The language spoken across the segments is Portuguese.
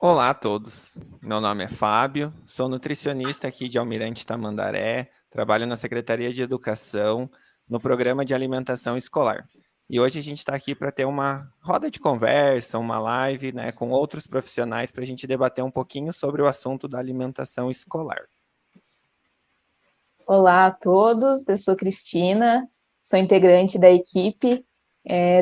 Olá a todos, meu nome é Fábio, sou nutricionista aqui de Almirante Tamandaré, trabalho na Secretaria de Educação, no programa de alimentação escolar. E hoje a gente está aqui para ter uma roda de conversa, uma live, né, com outros profissionais para a gente debater um pouquinho sobre o assunto da alimentação escolar. Olá a todos, eu sou Cristina, sou integrante da equipe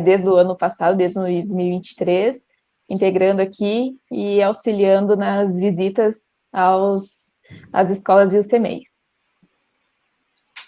desde o ano passado, desde 2023, integrando aqui e auxiliando nas visitas às escolas e os TMEIs.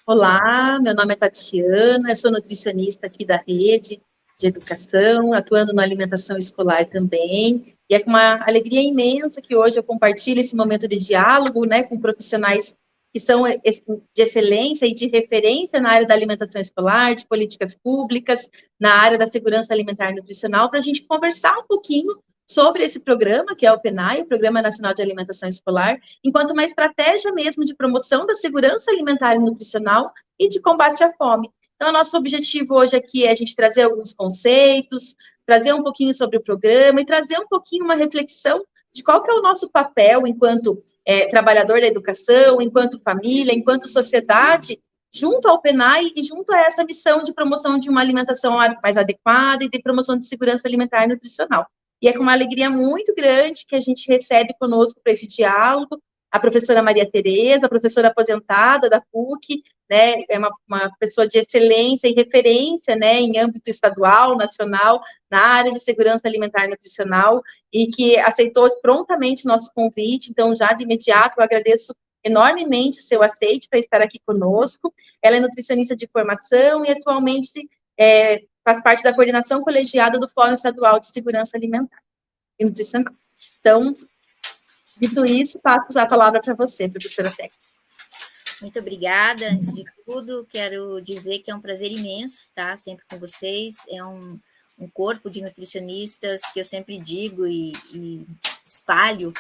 Olá, meu nome é Tatiana, eu sou nutricionista aqui da rede de educação, atuando na alimentação escolar também, e é com uma alegria imensa que hoje eu compartilho esse momento de diálogo, né, com profissionais que são de excelência e de referência na área da alimentação escolar, de políticas públicas, na área da segurança alimentar e nutricional, para a gente conversar um pouquinho sobre esse programa, que é o PNAE, o Programa Nacional de Alimentação Escolar, enquanto uma estratégia mesmo de promoção da segurança alimentar e nutricional e de combate à fome. Então, o nosso objetivo hoje aqui é a gente trazer alguns conceitos, trazer um pouquinho sobre o programa e trazer um pouquinho uma reflexão de qual que é o nosso papel enquanto trabalhador da educação, enquanto família, enquanto sociedade, junto ao PNAE e junto a essa missão de promoção de uma alimentação mais adequada e de promoção de segurança alimentar e nutricional. E é com uma alegria muito grande que a gente recebe conosco para esse diálogo a professora Maria Tereza, professora aposentada da PUC, né, é uma pessoa de excelência e referência, né, em âmbito estadual, nacional, na área de segurança alimentar e nutricional, e que aceitou prontamente o nosso convite. Então, já de imediato, eu agradeço enormemente o seu aceite para estar aqui conosco. Ela é nutricionista de formação e atualmente faz parte da coordenação colegiada do Fórum Estadual de Segurança Alimentar e Nutricional. Então, dito isso, passo a palavra para você, professora Teca. Muito obrigada. Antes de tudo, quero dizer que é um prazer imenso estar sempre com vocês. É um corpo de nutricionistas que eu sempre digo e espalho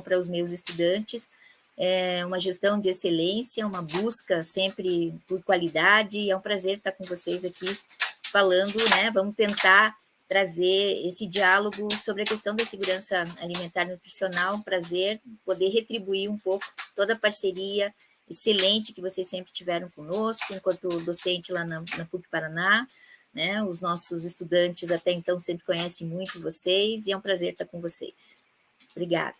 para os meus estudantes. É uma gestão de excelência, uma busca sempre por qualidade, e é um prazer estar com vocês aqui falando, né? Vamos tentar trazer esse diálogo sobre a questão da segurança alimentar e nutricional, um prazer poder retribuir um pouco toda a parceria excelente que vocês sempre tiveram conosco, enquanto docente lá na PUC Paraná, né? Os nossos estudantes até então sempre conhecem muito vocês, e é um prazer estar com vocês. Obrigada.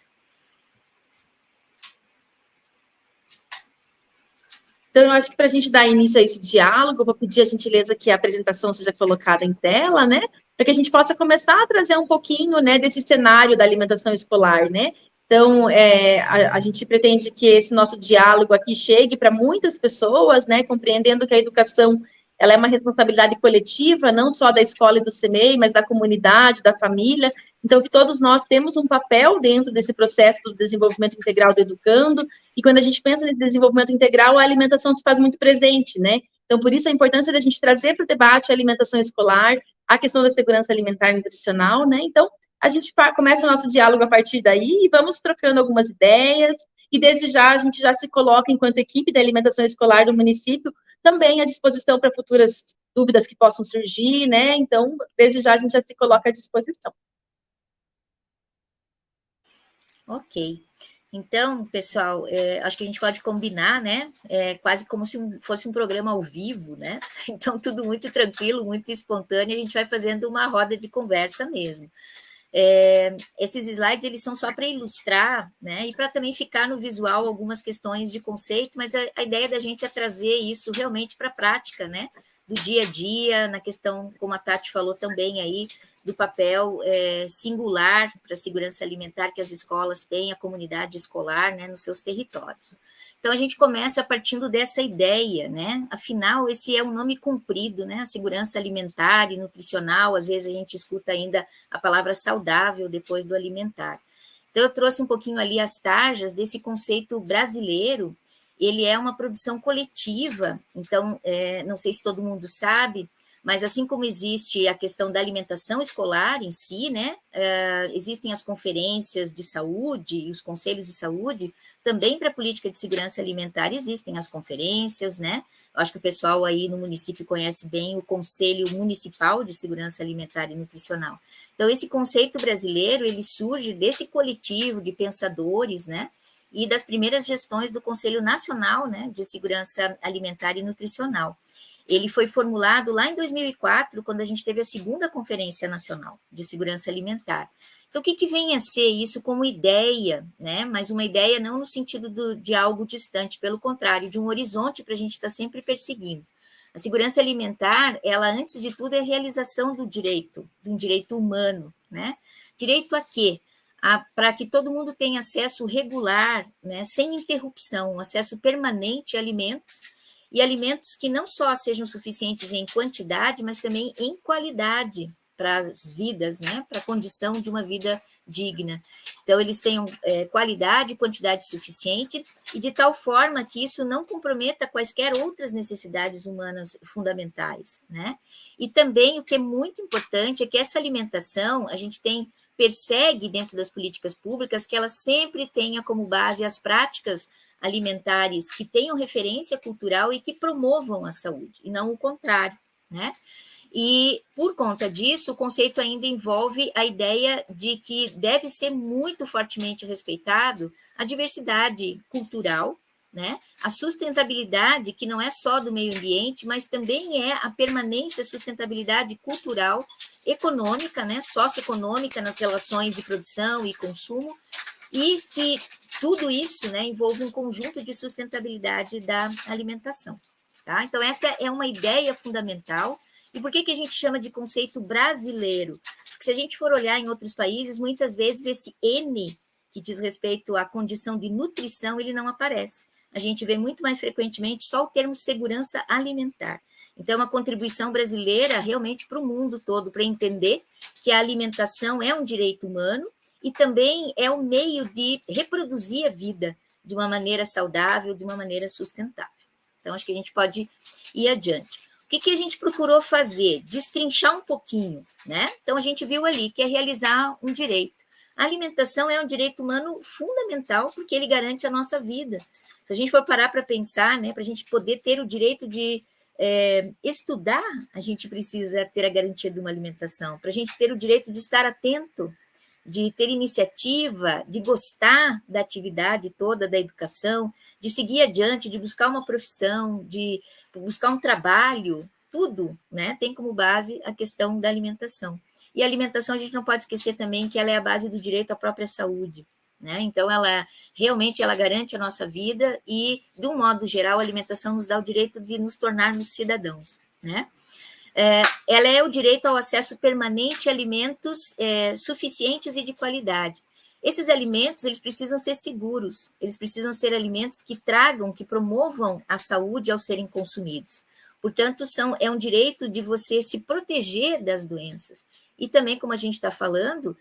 Então, eu acho que para a gente dar início a esse diálogo, eu vou pedir a gentileza que a apresentação seja colocada em tela, né? Para que a gente possa começar a trazer um pouquinho, né, desse cenário da alimentação escolar, né? Então, a gente pretende que esse nosso diálogo aqui chegue para muitas pessoas, né, compreendendo que a educação ela é uma responsabilidade coletiva, não só da escola e do CMEI, mas da comunidade, da família. Então, que todos nós temos um papel dentro desse processo do desenvolvimento integral do educando, e quando a gente pensa nesse desenvolvimento integral, a alimentação se faz muito presente, né? Então, por isso, a importância da gente trazer para o debate a alimentação escolar, a questão da segurança alimentar e nutricional, né? Então, a gente começa o nosso diálogo a partir daí e vamos trocando algumas ideias, e desde já a gente já se coloca, enquanto equipe da alimentação escolar do município, também à disposição para futuras dúvidas que possam surgir, né? Então, desde já a gente já se coloca à disposição. Ok. Então, pessoal, acho que a gente pode combinar, né? Quase como se fosse um programa ao vivo, né? Então, tudo muito tranquilo, muito espontâneo, a gente vai fazendo uma roda de conversa mesmo. Esses slides, eles são só para ilustrar, né? E para também ficar no visual algumas questões de conceito, mas a ideia da gente é trazer isso realmente para a prática, né? Do dia a dia, na questão, como a Tati falou também aí, do papel singular para a segurança alimentar que as escolas têm, a comunidade escolar, né, nos seus territórios. Então, a gente começa partindo dessa ideia, né? Afinal, esse é um nome comprido, né? A segurança alimentar e nutricional, às vezes a gente escuta ainda a palavra saudável depois do alimentar. Então, eu trouxe um pouquinho ali as tarjas desse conceito brasileiro. Ele é uma produção coletiva, então, não sei se todo mundo sabe, mas assim como existe a questão da alimentação escolar em si, né, existem as conferências de saúde e os conselhos de saúde, também para a política de segurança alimentar existem as conferências, né, eu acho que o pessoal aí no município conhece bem o Conselho Municipal de Segurança Alimentar e Nutricional. Então, esse conceito brasileiro, ele surge desse coletivo de pensadores, né, e das primeiras gestões do Conselho Nacional, né, de Segurança Alimentar e Nutricional. Ele foi formulado lá em 2004, quando a gente teve a segunda Conferência Nacional de Segurança Alimentar. Então, o que vem a ser isso como ideia, né? Mas uma ideia não no sentido de algo distante, pelo contrário, de um horizonte para a gente estar sempre perseguindo. A segurança alimentar, ela, antes de tudo, é a realização do direito, de um direito humano, né? Direito a quê? Para que todo mundo tenha acesso regular, né, sem interrupção, um acesso permanente a alimentos, e alimentos que não só sejam suficientes em quantidade, mas também em qualidade para as vidas, né, para a condição de uma vida digna. Então, eles tenham qualidade e quantidade suficiente, e de tal forma que isso não comprometa quaisquer outras necessidades humanas fundamentais, né? E também, o que é muito importante, é que essa alimentação, a gente persegue dentro das políticas públicas que ela sempre tenha como base as práticas alimentares que tenham referência cultural e que promovam a saúde, e não o contrário, né? E, por conta disso, o conceito ainda envolve a ideia de que deve ser muito fortemente respeitado a diversidade cultural, né? A sustentabilidade, que não é só do meio ambiente, mas também é a permanência, a sustentabilidade cultural, econômica, né? Socioeconômica nas relações de produção e consumo, e que tudo isso, né, envolve um conjunto de sustentabilidade da alimentação. Tá? Então, essa é uma ideia fundamental. E por que a gente chama de conceito brasileiro? Porque se a gente for olhar em outros países, muitas vezes esse N, que diz respeito à condição de nutrição, ele não aparece. A gente vê muito mais frequentemente só o termo segurança alimentar. Então, uma contribuição brasileira realmente para o mundo todo, para entender que a alimentação é um direito humano e também é um meio de reproduzir a vida de uma maneira saudável, de uma maneira sustentável. Então, acho que a gente pode ir adiante. O que a gente procurou fazer? Destrinchar um pouquinho, né? Então, a gente viu ali que é realizar um direito. A alimentação é um direito humano fundamental, porque ele garante a nossa vida. Se a gente for parar para pensar, né, para a gente poder ter o direito de estudar, a gente precisa ter a garantia de uma alimentação. Para a gente ter o direito de estar atento, de ter iniciativa, de gostar da atividade toda da educação, de seguir adiante, de buscar uma profissão, de buscar um trabalho, tudo, né, tem como base a questão da alimentação. E a alimentação, a gente não pode esquecer também que ela é a base do direito à própria saúde, né? Então, ela realmente garante a nossa vida e, de um modo geral, a alimentação nos dá o direito de nos tornarmos cidadãos, né? Ela é o direito ao acesso permanente a alimentos suficientes e de qualidade. Esses alimentos, eles precisam ser seguros, eles precisam ser alimentos que tragam, que promovam a saúde ao serem consumidos. Portanto, é um direito de você se proteger das doenças. E também, como a gente está falando,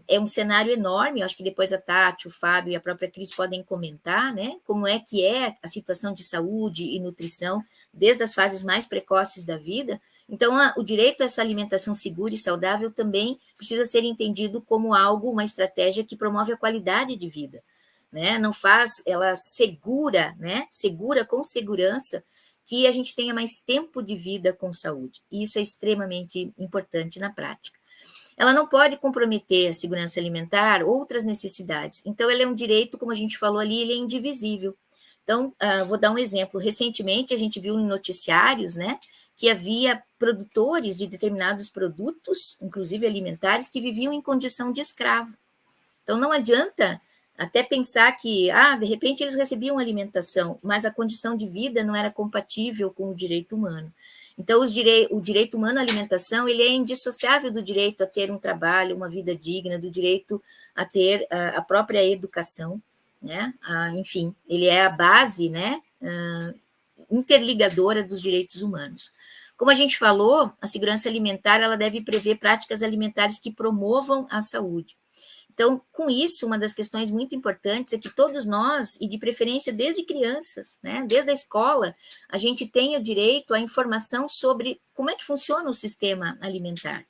é um cenário enorme, eu acho que depois a Tati, o Fábio e a própria Cris podem comentar, né, como é que é a situação de saúde e nutrição desde as fases mais precoces da vida. Então, o direito a essa alimentação segura e saudável também precisa ser entendido como algo, uma estratégia que promove a qualidade de vida, né? Não faz, ela segura, né? Segura com segurança que a gente tenha mais tempo de vida com saúde. E isso é extremamente importante na prática. Ela não pode comprometer a segurança alimentar, outras necessidades. Então, ela é um direito, como a gente falou ali, ele é indivisível. Então, vou dar um exemplo. Recentemente, a gente viu em noticiários, né, que havia produtores de determinados produtos, inclusive alimentares, que viviam em condição de escravo. Então, não adianta até pensar que, de repente, eles recebiam alimentação, mas a condição de vida não era compatível com o direito humano. Então, o direito humano à alimentação, ele é indissociável do direito a ter um trabalho, uma vida digna, do direito a ter a própria educação, né? Enfim, ele é a base, né, interligadora dos direitos humanos. Como a gente falou, a segurança alimentar, ela deve prever práticas alimentares que promovam a saúde. Então, com isso, uma das questões muito importantes é que todos nós, e de preferência desde crianças, né, desde a escola, a gente tem o direito à informação sobre como é que funciona o sistema alimentar,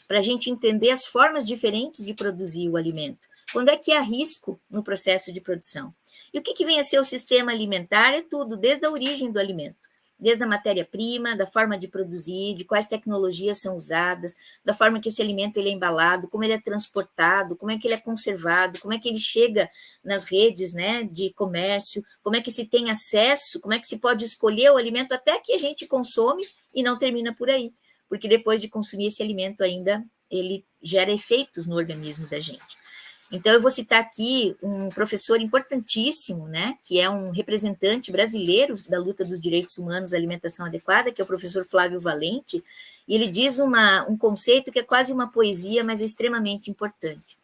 para a gente entender as formas diferentes de produzir o alimento, quando é que há risco no processo de produção. E o que vem a ser o sistema alimentar? É tudo, desde a origem do alimento. desde a matéria-prima, da forma de produzir, de quais tecnologias são usadas, da forma que esse alimento ele é embalado, como ele é transportado, como é que ele é conservado, como é que ele chega nas redes, né, de comércio, como é que se tem acesso, como é que se pode escolher o alimento até que a gente consome e não termina por aí, porque depois de consumir esse alimento ainda ele gera efeitos no organismo da gente. Então, eu vou citar aqui um professor importantíssimo, né, que é um representante brasileiro da luta dos direitos humanos à alimentação adequada, que é o professor Flávio Valente, e ele diz um conceito que é quase uma poesia, mas é extremamente importante.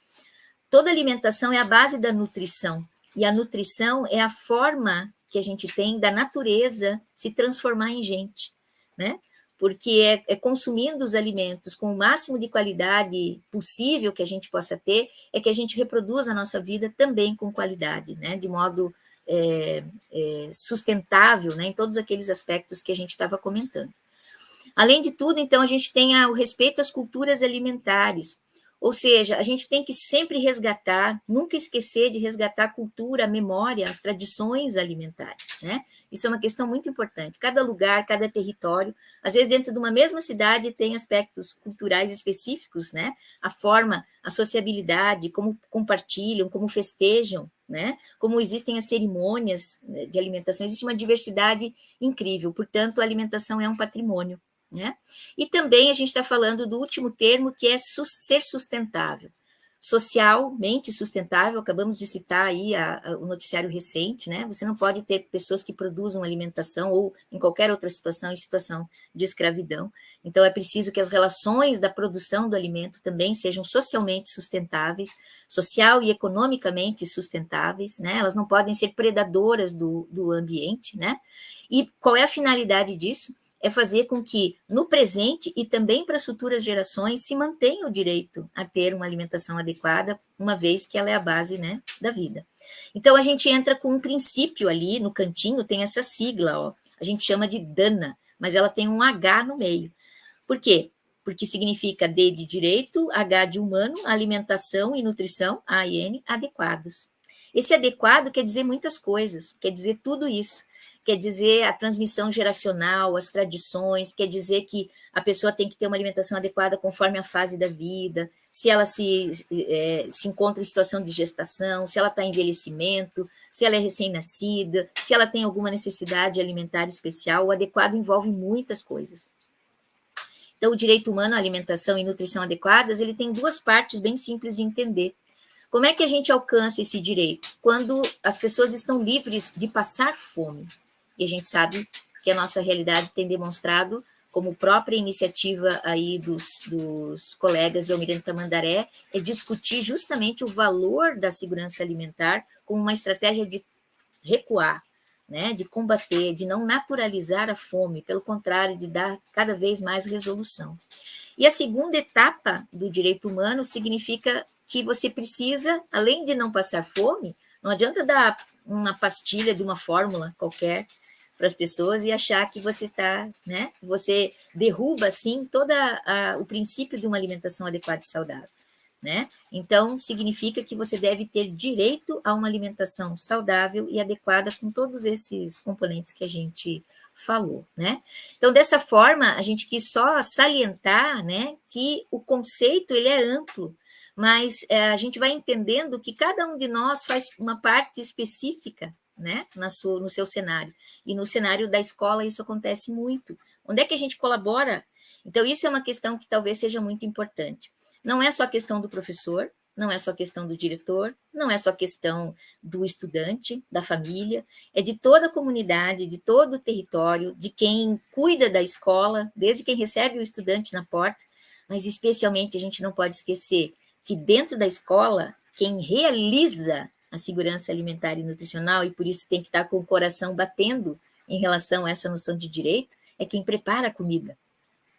Toda alimentação é a base da nutrição, e a nutrição é a forma que a gente tem da natureza se transformar em gente, né? Porque é consumindo os alimentos com o máximo de qualidade possível que a gente possa ter, é que a gente reproduz a nossa vida também com qualidade, né? De modo sustentável, né? Em todos aqueles aspectos que a gente estava comentando. Além de tudo, então, a gente tem o respeito às culturas alimentares, ou seja, a gente tem que sempre resgatar, nunca esquecer de resgatar a cultura, a memória, as tradições alimentares, né? Isso é uma questão muito importante. Cada lugar, cada território, às vezes dentro de uma mesma cidade tem aspectos culturais específicos, né? A forma, a sociabilidade, como compartilham, como festejam, né? Como existem as cerimônias de alimentação, existe uma diversidade incrível. Portanto, a alimentação é um patrimônio, né? E também a gente está falando do último termo, que é ser sustentável. Socialmente sustentável, acabamos de citar aí o noticiário recente, né? Você não pode ter pessoas que produzam alimentação ou em qualquer outra situação, em situação de escravidão. Então, é preciso que as relações da produção do alimento também sejam socialmente sustentáveis, social e economicamente sustentáveis, né? Elas não podem ser predadoras do ambiente, né? E qual é a finalidade disso? É fazer com que, no presente e também para as futuras gerações, se mantenha o direito a ter uma alimentação adequada, uma vez que ela é a base, né, da vida. Então, a gente entra com um princípio ali, no cantinho, tem essa sigla, ó, a gente chama de DANA, mas ela tem um H no meio. Por quê? Porque significa D de direito, H de humano, alimentação e nutrição, A e N, adequados. Esse adequado quer dizer muitas coisas, quer dizer tudo isso. Quer dizer a transmissão geracional, as tradições, quer dizer que a pessoa tem que ter uma alimentação adequada conforme a fase da vida, se ela se encontra em situação de gestação, se ela está em envelhecimento, se ela é recém-nascida, se ela tem alguma necessidade alimentar especial. O adequado envolve muitas coisas. Então, o direito humano à alimentação e nutrição adequadas, ele tem duas partes bem simples de entender. Como é que a gente alcança esse direito? Quando as pessoas estão livres de passar fome. E a gente sabe que a nossa realidade tem demonstrado, como própria iniciativa aí dos colegas de Almirante Tamandaré, é discutir justamente o valor da segurança alimentar como uma estratégia de recuar, né, de combater, de não naturalizar a fome, pelo contrário, de dar cada vez mais resolução. E a segunda etapa do direito humano significa que você precisa, além de não passar fome, não adianta dar uma pastilha de uma fórmula qualquer para as pessoas e achar que você está, né? Você derruba, assim, todo o princípio de uma alimentação adequada e saudável, né? Então, significa que você deve ter direito a uma alimentação saudável e adequada com todos esses componentes que a gente falou, né? Então, dessa forma, a gente quis só salientar, né, que o conceito, ele é amplo, mas a gente vai entendendo que cada um de nós faz uma parte específica, né, no seu cenário. E no cenário da escola isso acontece muito. Onde é que a gente colabora? Então, isso é uma questão que talvez seja muito importante. Não é só questão do professor, não é só questão do diretor, não é só questão do estudante, da família, é de toda a comunidade, de todo o território, de quem cuida da escola, desde quem recebe o estudante na porta, mas especialmente a gente não pode esquecer que dentro da escola, quem realiza a segurança alimentar e nutricional, e por isso tem que estar com o coração batendo em relação a essa noção de direito, é quem prepara a comida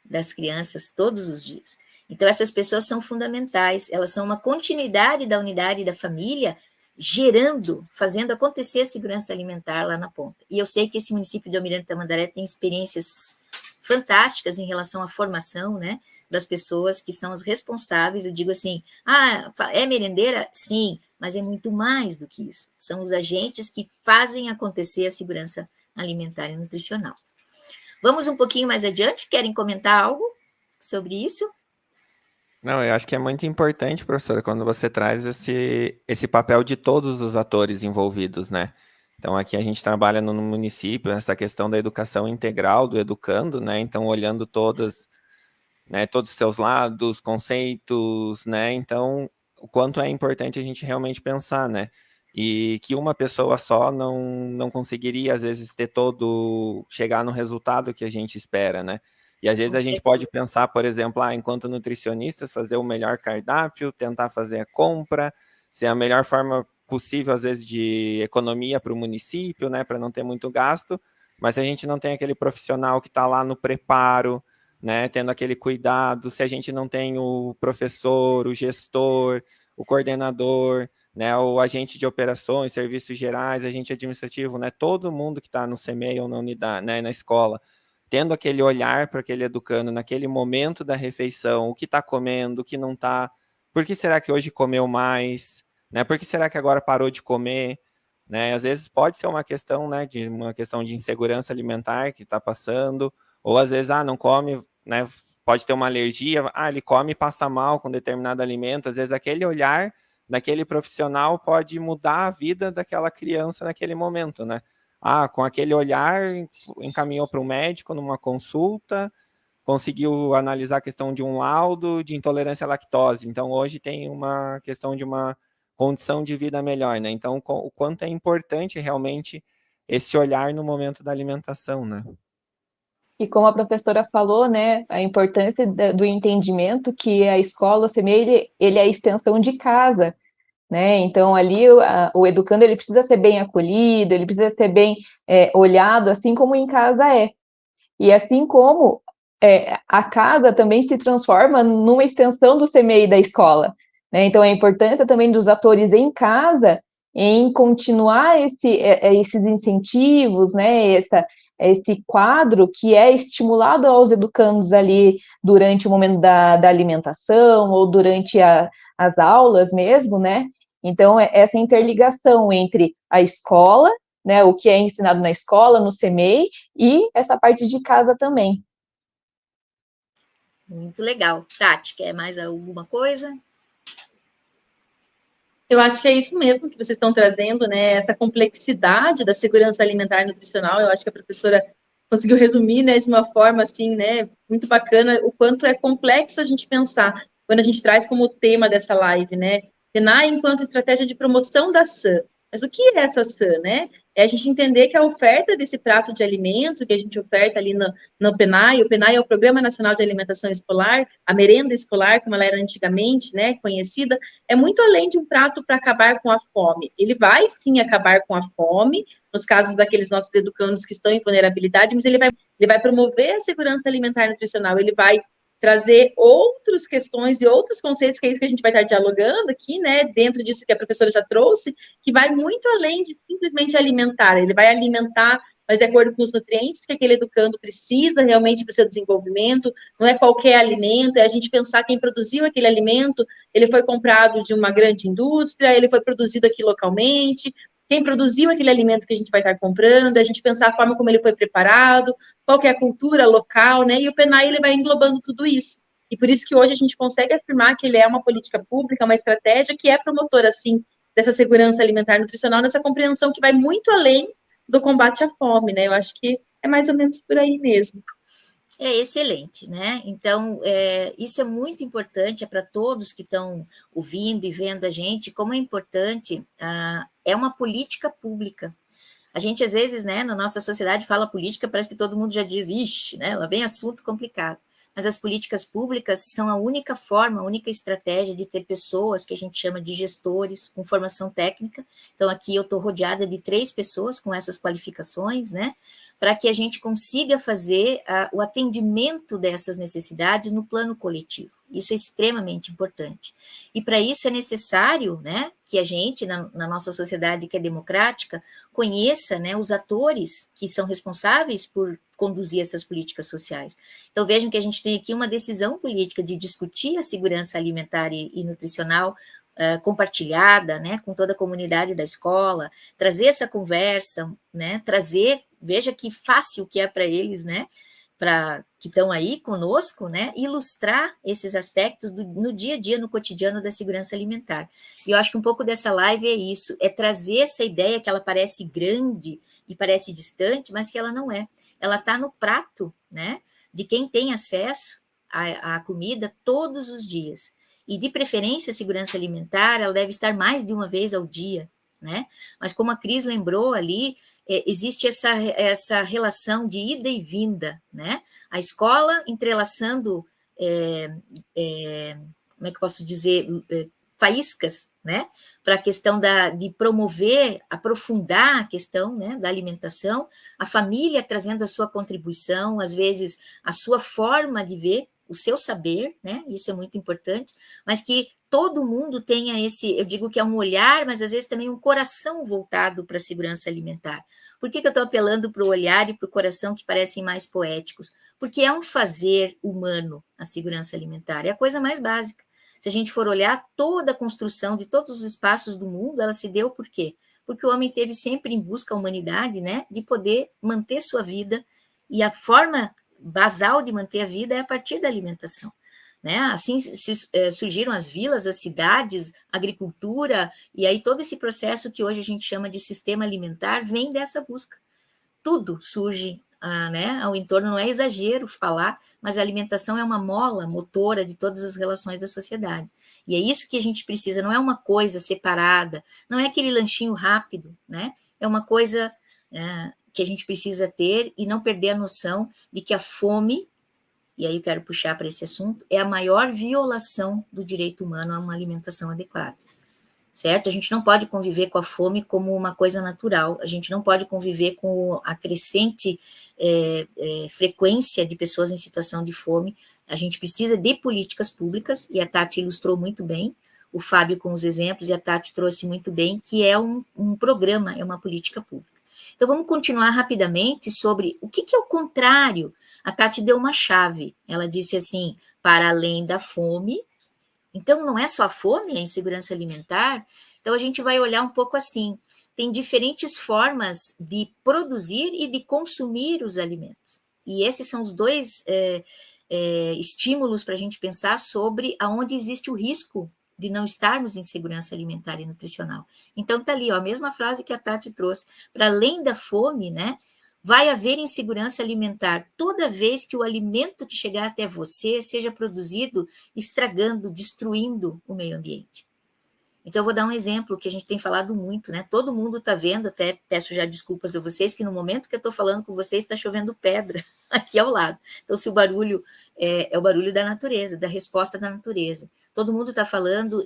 das crianças todos os dias. Então, essas pessoas são fundamentais, elas são uma continuidade da unidade da família, gerando, fazendo acontecer a segurança alimentar lá na ponta. E eu sei que esse município de Almirante Tamandaré tem experiências fantásticas em relação à formação, né, das pessoas que são as responsáveis. Eu digo assim, é merendeira? Sim, mas é muito mais do que isso. São os agentes que fazem acontecer a segurança alimentar e nutricional. Vamos um pouquinho mais adiante? Querem comentar algo sobre isso? Não, eu acho que é muito importante, professora, quando você traz esse papel de todos os atores envolvidos, né? Então, aqui a gente trabalha no município, essa questão da educação integral do educando, né? Então, olhando todos os seus lados, conceitos, né? Então, o quanto é importante a gente realmente pensar, né? E que uma pessoa só não conseguiria, às vezes, chegar no resultado que a gente espera, né? E às vezes Com a gente certeza. pode pensar, por exemplo, enquanto nutricionistas, fazer o melhor cardápio, tentar fazer a compra, ser a melhor forma possível, às vezes, de economia para o município, né? Para não ter muito gasto, mas a gente não tem aquele profissional que está lá no preparo, né, tendo aquele cuidado, se a gente não tem o professor, o gestor, o coordenador, né, o agente de operações, serviços gerais, agente administrativo, né, todo mundo que está no CMEI ou na unidade, né, na escola, tendo aquele olhar para aquele educando naquele momento da refeição, o que está comendo, o que não está, por que será que hoje comeu mais, né, por que será que agora parou de comer, né, às vezes pode ser uma questão, né, de uma questão de insegurança alimentar que está passando, ou às vezes, não come, né, pode ter uma alergia, ele come e passa mal com determinado alimento, às vezes aquele olhar daquele profissional pode mudar a vida daquela criança naquele momento, né? Com aquele olhar, encaminhou para o médico numa consulta, conseguiu analisar a questão de um laudo de intolerância à lactose, então hoje tem uma questão de uma condição de vida melhor, né? Então, o quanto é importante realmente esse olhar no momento da alimentação, né? E como a professora falou, né, a importância do entendimento que a escola, o CMEI, ele é a extensão de casa, né? Então, ali o educando ele precisa ser bem acolhido, ele precisa ser bem olhado, assim como em casa é. E assim como a casa também se transforma numa extensão do CMEI da escola, né? Então, a importância também dos atores em casa em continuar esses incentivos, né? Esse quadro que é estimulado aos educandos ali durante o momento da alimentação ou durante as aulas mesmo, né? Então, essa interligação entre a escola, né, o que é ensinado na escola, no CMEI, e essa parte de casa também. Muito legal. Tati, quer mais alguma coisa? Eu acho que é isso mesmo que vocês estão trazendo, né? Essa complexidade da segurança alimentar e nutricional. Eu acho que a professora conseguiu resumir, né, de uma forma assim, né, muito bacana, o quanto é complexo a gente pensar quando a gente traz como tema dessa live, né? PENAI enquanto estratégia de promoção da SAM. Mas o que é essa SAM, né? É a gente entender que a oferta desse prato de alimento que a gente oferta ali no PENAI, o PENAI é o Programa Nacional de Alimentação Escolar, a merenda escolar, como ela era antigamente, né, conhecida, é muito além de um prato para acabar com a fome. Ele vai, sim, acabar com a fome, nos casos daqueles nossos educandos que estão em vulnerabilidade, mas ele vai promover a segurança alimentar e nutricional, ele vai trazer outras questões e outros conceitos, que é isso que a gente vai estar dialogando aqui, né, dentro disso que a professora já trouxe, que vai muito além de simplesmente alimentar, ele vai alimentar, mas de acordo com os nutrientes que aquele educando precisa realmente para o seu desenvolvimento, não é qualquer alimento, é a gente pensar quem produziu aquele alimento, ele foi comprado de uma grande indústria, ele foi produzido aqui localmente, quem produziu aquele alimento que a gente vai estar comprando, a gente pensar a forma como ele foi preparado, qual que é a cultura local, né? E o PENAI, ele vai englobando tudo isso. E por isso que hoje a gente consegue afirmar que ele é uma política pública, uma estratégia que é promotora, assim, dessa segurança alimentar e nutricional, nessa compreensão que vai muito além do combate à fome, né? Eu acho que é mais ou menos por aí mesmo. É excelente, né? Então, isso é muito importante, para todos que estão ouvindo e vendo a gente, como é importante, é uma política pública. A gente, às vezes, né, na nossa sociedade, fala política, parece que todo mundo já diz, ixi, né, lá vem assunto complicado. Mas as políticas públicas são a única forma, a única estratégia de ter pessoas que a gente chama de gestores com formação técnica. Então, aqui eu estou rodeada de 3 pessoas com essas qualificações, né, para que a gente consiga fazer o atendimento dessas necessidades no plano coletivo. Isso é extremamente importante. E para isso é necessário, né, que a gente, na nossa sociedade que é democrática, conheça, né, os atores que são responsáveis por conduzir essas políticas sociais. Então, vejam que a gente tem aqui uma decisão política de discutir a segurança alimentar e nutricional compartilhada, né, com toda a comunidade da escola, trazer essa conversa, né, veja que fácil que é para eles, né, que estão aí conosco, né, ilustrar esses aspectos no dia a dia, no cotidiano da segurança alimentar. E eu acho que um pouco dessa live é isso, é trazer essa ideia que ela parece grande e parece distante, mas que ela não é. Ela está no prato, né, de quem tem acesso à comida todos os dias. E, de preferência, a segurança alimentar, ela deve estar mais de uma vez ao dia, né? Mas, como a Cris lembrou ali, existe essa relação de ida e vinda, né? A escola entrelaçando, como é que eu posso dizer, faíscas, né? Para a questão de promover, aprofundar a questão, né, da alimentação, a família trazendo a sua contribuição, às vezes a sua forma de ver, o seu saber, né? Isso é muito importante, mas que todo mundo tenha esse, eu digo que é um olhar, mas às vezes também um coração voltado para a segurança alimentar. Por que eu estou apelando para o olhar e para o coração que parecem mais poéticos? Porque é um fazer humano a segurança alimentar, é a coisa mais básica. Se a gente for olhar, toda a construção de todos os espaços do mundo, ela se deu por quê? Porque o homem teve sempre em busca a humanidade, né, de poder manter sua vida, e a forma basal de manter a vida é a partir da alimentação. Né? Assim surgiram as vilas, as cidades, a agricultura, e aí todo esse processo que hoje a gente chama de sistema alimentar vem dessa busca. Tudo surge né, ao entorno, não é exagero falar, mas a alimentação é uma mola motora de todas as relações da sociedade. E é isso que a gente precisa, não é uma coisa separada, não é aquele lanchinho rápido, né? É uma coisa que a gente precisa ter e não perder a noção de que a fome, e aí eu quero puxar para esse assunto, é a maior violação do direito humano a uma alimentação adequada, certo? A gente não pode conviver com a fome como uma coisa natural, a gente não pode conviver com a crescente frequência de pessoas em situação de fome, a gente precisa de políticas públicas, e a Tati ilustrou muito bem, o Fábio com os exemplos, e a Tati trouxe muito bem, que é um programa, é uma política pública. Então, vamos continuar rapidamente sobre o que é o contrário. A Tati deu uma chave, ela disse assim, para além da fome. Então, não é só a fome, é a insegurança alimentar. Então, a gente vai olhar um pouco assim, tem diferentes formas de produzir e de consumir os alimentos. E esses são os dois estímulos para a gente pensar sobre aonde existe o risco de não estarmos em segurança alimentar e nutricional. Então, está ali, ó, a mesma frase que a Tati trouxe. Para além da fome, né, vai haver insegurança alimentar toda vez que o alimento que chegar até você seja produzido estragando, destruindo o meio ambiente. Então, eu vou dar um exemplo que a gente tem falado muito, né? Todo mundo está vendo, até peço já desculpas a vocês, que no momento que eu estou falando com vocês, está chovendo pedra aqui ao lado. Então, se o barulho é o barulho da natureza, da resposta da natureza. Todo mundo está falando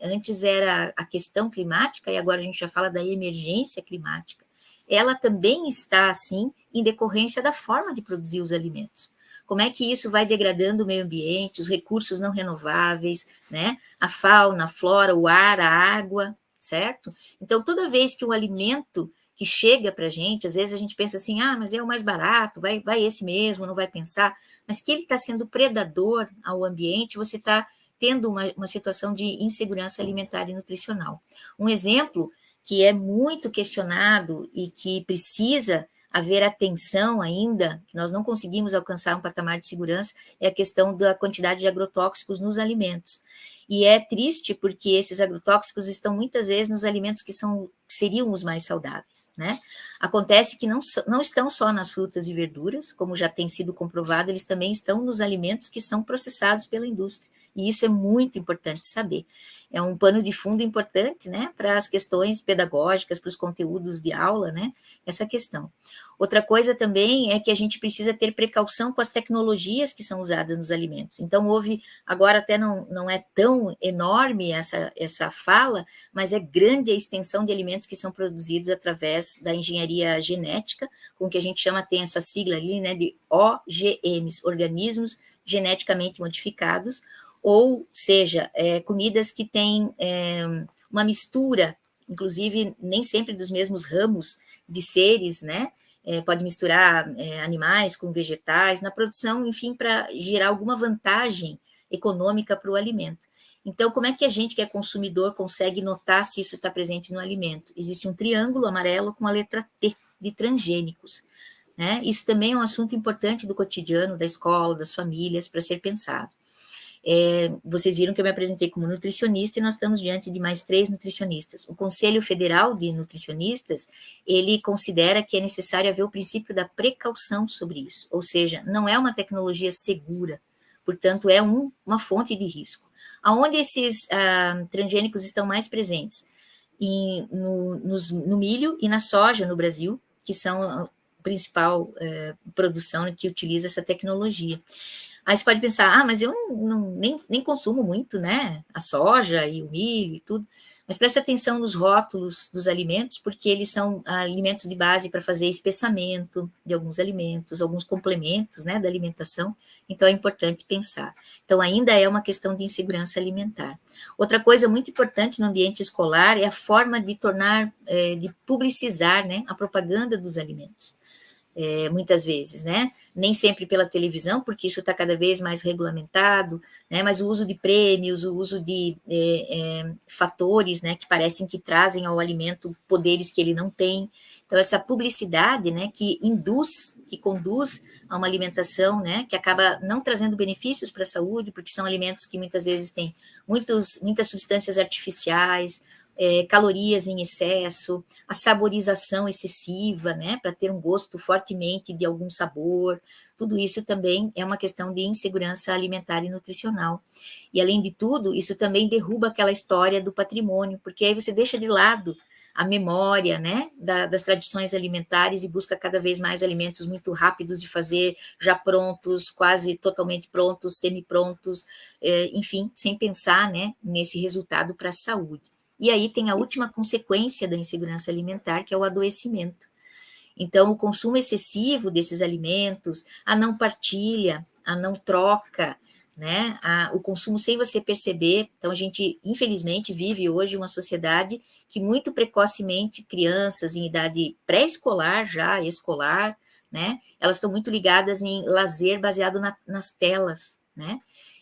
antes era a questão climática, e agora a gente já fala da emergência climática. Ela também está, assim, em decorrência da forma de produzir os alimentos. Como é que isso vai degradando o meio ambiente, os recursos não renováveis, né? A fauna, a flora, o ar, a água, certo? Então, toda vez que um alimento que chega para a gente, às vezes a gente pensa assim, mas é o mais barato, vai esse mesmo, não vai pensar, mas que ele está sendo predador ao ambiente, você está tendo uma situação de insegurança alimentar e nutricional. Um exemplo que é muito questionado e que precisa haver atenção ainda, que nós não conseguimos alcançar um patamar de segurança, é a questão da quantidade de agrotóxicos nos alimentos. E é triste porque esses agrotóxicos estão muitas vezes nos alimentos que seriam os mais saudáveis, né? Acontece que não estão só nas frutas e verduras, como já tem sido comprovado, eles também estão nos alimentos que são processados pela indústria. E isso é muito importante saber. É um pano de fundo importante, né, para as questões pedagógicas, para os conteúdos de aula, né, essa questão. Outra coisa também é que a gente precisa ter precaução com as tecnologias que são usadas nos alimentos. Então, agora até não é tão enorme essa fala, mas é grande a extensão de alimentos que são produzidos através da engenharia genética, com o que a gente tem essa sigla ali, né, de OGMs, organismos geneticamente modificados, ou seja, comidas que têm uma mistura, inclusive nem sempre dos mesmos ramos de seres, né? Pode misturar animais com vegetais, na produção, enfim, para gerar alguma vantagem econômica para o alimento. Então, como é que a gente, que é consumidor, consegue notar se isso está presente no alimento? Existe um triângulo amarelo com a letra T, de transgênicos. né? Isso também é um assunto importante do cotidiano, da escola, das famílias, para ser pensado. Vocês viram que eu me apresentei como nutricionista e nós estamos diante de mais 3 nutricionistas. O Conselho Federal de Nutricionistas, ele considera que é necessário haver o princípio da precaução sobre isso, ou seja, não é uma tecnologia segura, portanto, é uma fonte de risco. Aonde esses transgênicos estão mais presentes? No milho e na soja no Brasil, que são a principal produção que utiliza essa tecnologia. Aí você pode pensar, mas eu nem consumo muito, né? A soja e o milho e tudo. Mas preste atenção nos rótulos dos alimentos, porque eles são alimentos de base para fazer espessamento de alguns alimentos, alguns complementos, né, da alimentação. Então, é importante pensar. Então, ainda é uma questão de insegurança alimentar. Outra coisa muito importante no ambiente escolar é a forma de tornar, de publicizar, né, a propaganda dos alimentos. Muitas vezes, né? Nem sempre pela televisão, porque isso está cada vez mais regulamentado, né? Mas o uso de prêmios, o uso de fatores, né? Que parecem que trazem ao alimento poderes que ele não tem. Então, essa publicidade, né? Que conduz a uma alimentação, né? Que acaba não trazendo benefícios para a saúde, porque são alimentos que muitas vezes têm muitas substâncias artificiais, calorias em excesso, a saborização excessiva, né, para ter um gosto fortemente de algum sabor, tudo isso também é uma questão de insegurança alimentar e nutricional. E, além de tudo, isso também derruba aquela história do patrimônio, porque aí você deixa de lado a memória, né, das tradições alimentares e busca cada vez mais alimentos muito rápidos de fazer, já prontos, quase totalmente prontos, semi-prontos, enfim, sem pensar, né, nesse resultado para a saúde. E aí tem a última consequência da insegurança alimentar, que é o adoecimento. Então, o consumo excessivo desses alimentos, a não partilha, a não troca, né? O consumo sem você perceber. Então, a gente, infelizmente, vive hoje uma sociedade que muito precocemente, crianças em idade pré-escolar, já escolar, né? Elas estão muito ligadas em lazer baseado nas telas, né?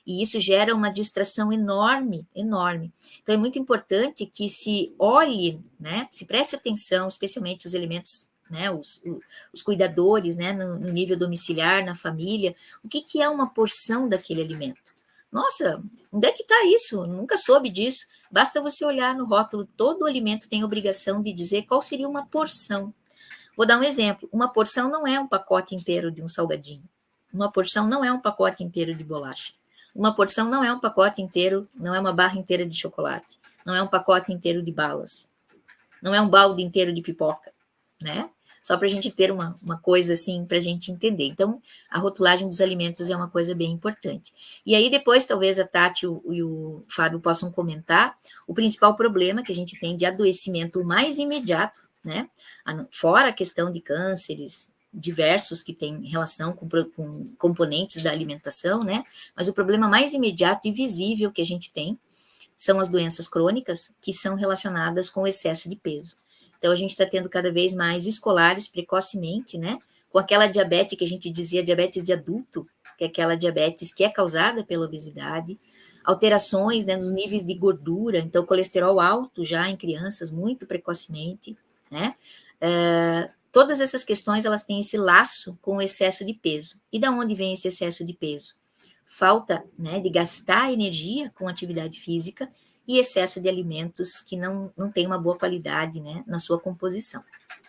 E isso gera uma distração enorme, enorme. Então, é muito importante que se olhe, né, se preste atenção, especialmente os elementos, né, os cuidadores, né, no nível domiciliar, na família, o que é uma porção daquele alimento. Nossa, onde é que está isso? Eu nunca soube disso. Basta você olhar no rótulo, todo alimento tem obrigação de dizer qual seria uma porção. Vou dar um exemplo. Uma porção não é um pacote inteiro de um salgadinho. Uma porção não é um pacote inteiro de bolacha. Uma porção não é um pacote inteiro, não é uma barra inteira de chocolate, não é um pacote inteiro de balas, não é um balde inteiro de pipoca, né? Só para a gente ter uma coisa assim, para a gente entender. Então, a rotulagem dos alimentos é uma coisa bem importante. E aí, depois, talvez a Tati e o Fábio possam comentar o principal problema que a gente tem de adoecimento mais imediato, né? Fora a questão de cânceres diversos que têm relação com componentes da alimentação, né? Mas o problema mais imediato e visível que a gente tem são as doenças crônicas que são relacionadas com o excesso de peso. Então, a gente está tendo cada vez mais escolares precocemente, né? Com aquela diabetes que a gente dizia diabetes de adulto, que é aquela diabetes que é causada pela obesidade, alterações, né, nos níveis de gordura, então colesterol alto já em crianças muito precocemente, né? Todas essas questões, elas têm esse laço com o excesso de peso. E da onde vem esse excesso de peso? Falta, né, de gastar energia com atividade física e excesso de alimentos que não tem uma boa qualidade, né, na sua composição,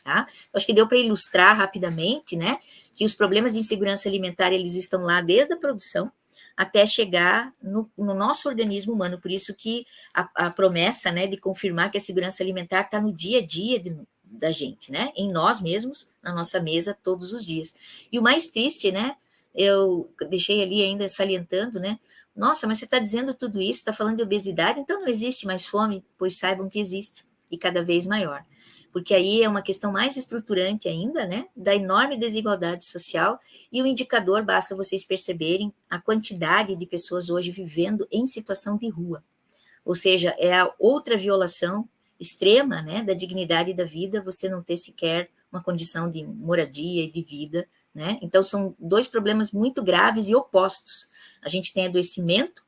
tá? Acho que deu para ilustrar rapidamente, né, que os problemas de insegurança alimentar, eles estão lá desde a produção até chegar no nosso organismo humano. Por isso que a promessa, né, de confirmar que a segurança alimentar está no dia a dia da gente, né, em nós mesmos, na nossa mesa, todos os dias. E o mais triste, né, eu deixei ali ainda salientando, né, nossa, mas você está dizendo tudo isso, está falando de obesidade, então não existe mais fome, pois saibam que existe, e cada vez maior. Porque aí é uma questão mais estruturante ainda, né, da enorme desigualdade social, e o indicador, basta vocês perceberem a quantidade de pessoas hoje vivendo em situação de rua. Ou seja, é a outra violação extrema, né, da dignidade da vida, você não ter sequer uma condição de moradia e de vida, né? Então, são dois problemas muito graves e opostos. A gente tem adoecimento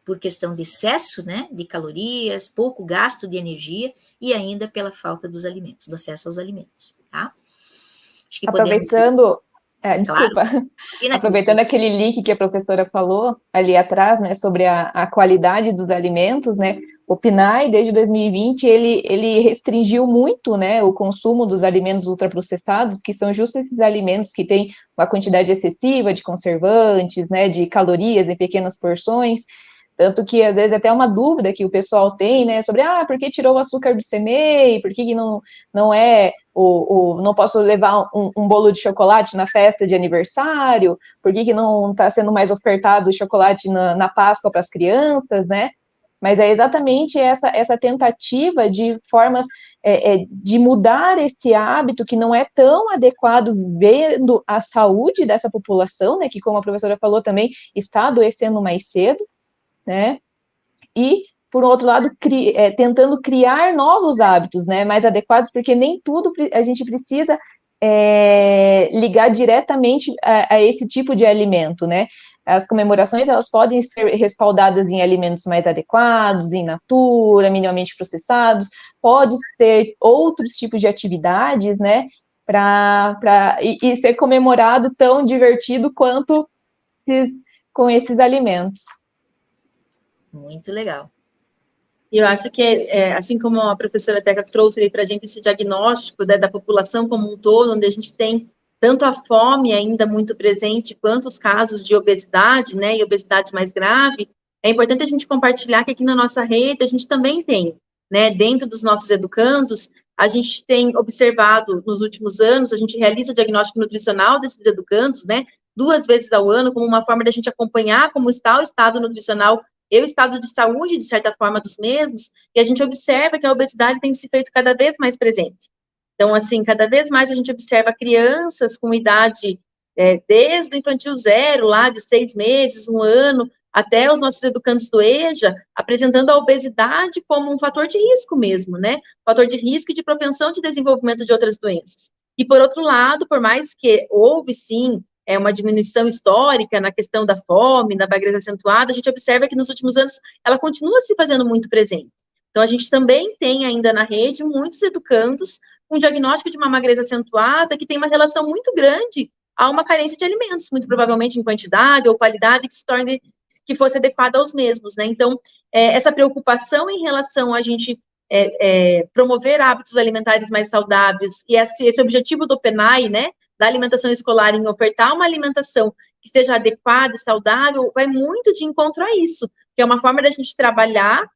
por questão de excesso, né, de calorias, pouco gasto de energia e ainda pela falta dos alimentos, do acesso aos alimentos, tá? Acho que podemos... Aproveitando, Claro. desculpa, Imagina, aproveitando aquele link que a professora falou ali atrás, né, sobre a qualidade dos alimentos, né, o PNAE, desde 2020, ele restringiu muito, né, o consumo dos alimentos ultraprocessados, que são justo esses alimentos que têm uma quantidade excessiva de conservantes, né, de calorias em pequenas porções. Tanto que, às vezes, até uma dúvida que o pessoal tem, né, sobre, por que tirou o açúcar do CMEI, por que não é, não posso levar um bolo de chocolate na festa de aniversário, por que não está sendo mais ofertado chocolate na Páscoa para as crianças, né? Mas é exatamente essa tentativa de formas de mudar esse hábito que não é tão adequado vendo a saúde dessa população, né, que, como a professora falou também, está adoecendo mais cedo, né? E, por outro lado, tentando criar novos hábitos, né, mais adequados, porque nem tudo a gente precisa ligar diretamente a esse tipo de alimento, né? As comemorações, elas podem ser respaldadas em alimentos mais adequados, in natura, minimamente processados, pode ter outros tipos de atividades, né, e ser comemorado tão divertido quanto com esses alimentos. Muito legal. Eu acho que, assim como a professora Teca trouxe para a gente esse diagnóstico, né, da população como um todo, onde a gente tem tanto a fome ainda muito presente, quanto os casos de obesidade, né, e obesidade mais grave, é importante a gente compartilhar que aqui na nossa rede a gente também tem, né, dentro dos nossos educandos, a gente tem observado nos últimos anos, a gente realiza o diagnóstico nutricional desses educandos, né, 2 vezes ao ano, como uma forma da gente acompanhar como está o estado nutricional e o estado de saúde, de certa forma, dos mesmos, e a gente observa que a obesidade tem se feito cada vez mais presente. Então, assim, cada vez mais a gente observa crianças com idade, desde o infantil 0, lá de 6 meses, 1 ano, até os nossos educandos do EJA, apresentando a obesidade como um fator de risco mesmo, né? Fator de risco e de propensão de desenvolvimento de outras doenças. E, por outro lado, por mais que houve, sim, uma diminuição histórica na questão da fome, da magreza acentuada, a gente observa que nos últimos anos ela continua se fazendo muito presente. Então, a gente também tem ainda na rede muitos educandos com diagnóstico de uma magreza acentuada que tem uma relação muito grande a uma carência de alimentos, muito provavelmente em quantidade ou qualidade que fosse adequada aos mesmos, né? Então, essa preocupação em relação a gente promover hábitos alimentares mais saudáveis e esse objetivo do PNAE, né, da alimentação escolar, em ofertar uma alimentação que seja adequada e saudável, vai muito de encontro a isso, que é uma forma da gente trabalhar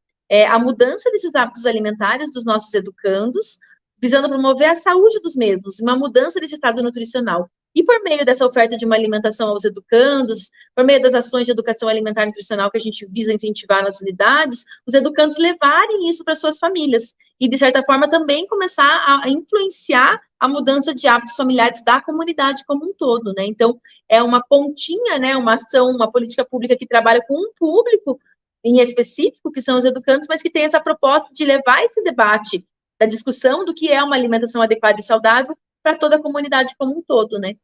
a mudança desses hábitos alimentares dos nossos educandos, visando promover a saúde dos mesmos, uma mudança desse estado nutricional. E por meio dessa oferta de uma alimentação aos educandos, por meio das ações de educação alimentar e nutricional que a gente visa incentivar nas unidades, os educandos levarem isso para suas famílias e, de certa forma, também começar a influenciar a mudança de hábitos familiares da comunidade como um todo, né? Então, é uma pontinha, né, uma ação, uma política pública que trabalha com um público em específico, que são os educandos, mas que tem essa proposta de levar esse debate da discussão do que é uma alimentação adequada e saudável para toda a comunidade como um todo, né?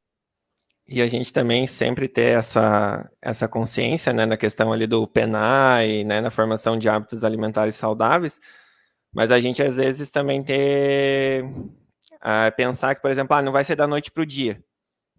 E a gente também sempre ter essa consciência, né, na questão ali do PNAE, né, na formação de hábitos alimentares saudáveis, mas a gente às vezes também pensar que, por exemplo, não vai ser da noite para o dia,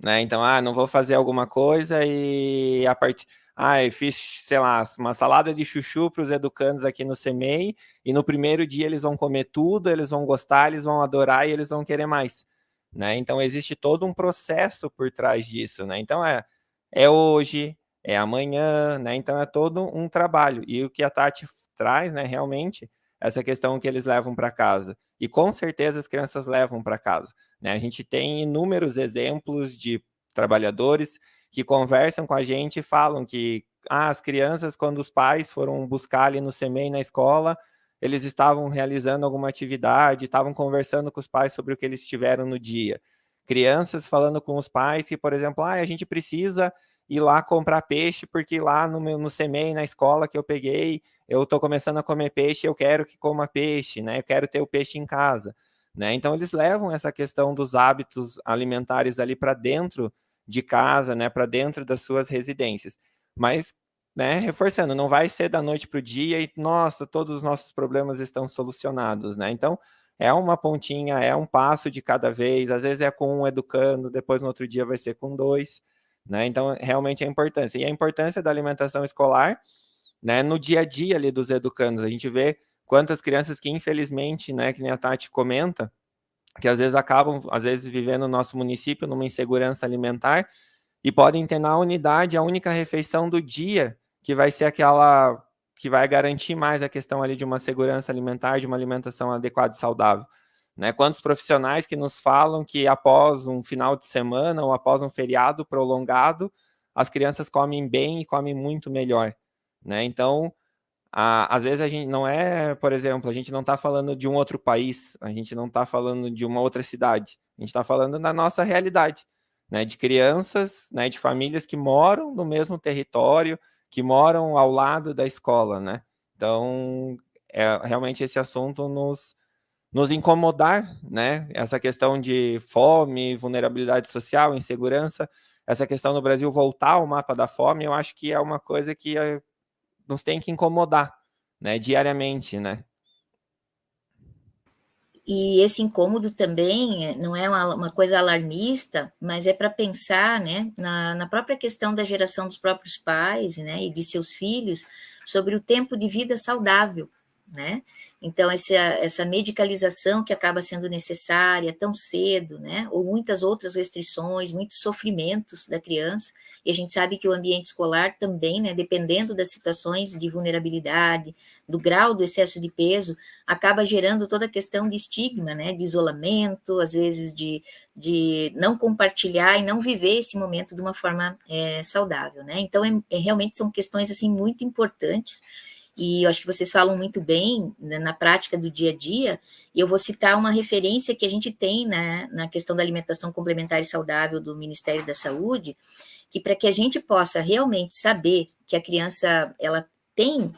né? Então, não vou fazer alguma coisa e eu fiz, sei lá, uma salada de chuchu para os educandos aqui no CMEI e no primeiro dia eles vão comer tudo, eles vão gostar, eles vão adorar e eles vão querer mais, né? Então, existe todo um processo por trás disso, né? Então, é hoje, é amanhã, né? Então, é todo um trabalho. E o que a Tati traz, né, realmente, essa questão que eles levam para casa. E com certeza as crianças levam para casa, né? A gente tem inúmeros exemplos de trabalhadores que conversam com a gente e falam que as crianças, quando os pais foram buscar ali no CMEI, na escola, eles estavam realizando alguma atividade, estavam conversando com os pais sobre o que eles tiveram no dia. Crianças falando com os pais que, por exemplo, a gente precisa ir lá comprar peixe, porque lá no CMEI, na escola que eu peguei, eu estou começando a comer peixe, eu quero que coma peixe, né? Eu quero ter o peixe em casa, né? Então, eles levam essa questão dos hábitos alimentares ali para dentro de casa, né? Para dentro das suas residências. Mas, né, reforçando, não vai ser da noite para o dia e, nossa, todos os nossos problemas estão solucionados, né? Então, é uma pontinha, é um passo de cada vez, às vezes é com um educando, depois no outro dia vai ser com 2, né? Então, realmente a importância. E a importância da alimentação escolar, né, no dia a dia ali dos educandos. A gente vê quantas crianças que, infelizmente, né, que nem a Tati comenta, que às vezes acabam, às vezes, vivendo no nosso município numa insegurança alimentar e podem ter na unidade a única refeição do dia que vai ser aquela que vai garantir mais a questão ali de uma segurança alimentar, de uma alimentação adequada e saudável. Né? Quantos profissionais que nos falam que após um final de semana ou após um feriado prolongado, as crianças comem bem e comem muito melhor. Né? Então, às vezes a gente não é, por exemplo, a gente não está falando de um outro país, a gente não está falando de uma outra cidade, a gente está falando da nossa realidade, né, de crianças, né, de famílias que moram no mesmo território, que moram ao lado da escola, né? Então, realmente esse assunto nos incomodar, né? Essa questão de fome, vulnerabilidade social, insegurança, essa questão no Brasil voltar ao mapa da fome, eu acho que é uma coisa que nos tem que incomodar, né, diariamente, né? E esse incômodo também não é uma coisa alarmista, mas é para pensar, né, na própria questão da geração dos próprios pais, né, e de seus filhos, sobre o tempo de vida saudável, né? Então, essa medicalização que acaba sendo necessária tão cedo, né? Ou muitas outras restrições, muitos sofrimentos da criança, e a gente sabe que o ambiente escolar também, né, dependendo das situações de vulnerabilidade, do grau do excesso de peso, acaba gerando toda a questão de estigma, né? De isolamento, às vezes de não compartilhar e não viver esse momento de uma forma saudável, né? Então, realmente são questões, assim, muito importantes, e eu acho que vocês falam muito bem, né, na prática do dia a dia, e eu vou citar uma referência que a gente tem, né, na questão da alimentação complementar e saudável do Ministério da Saúde, que para que a gente possa realmente saber que a criança, ela tem,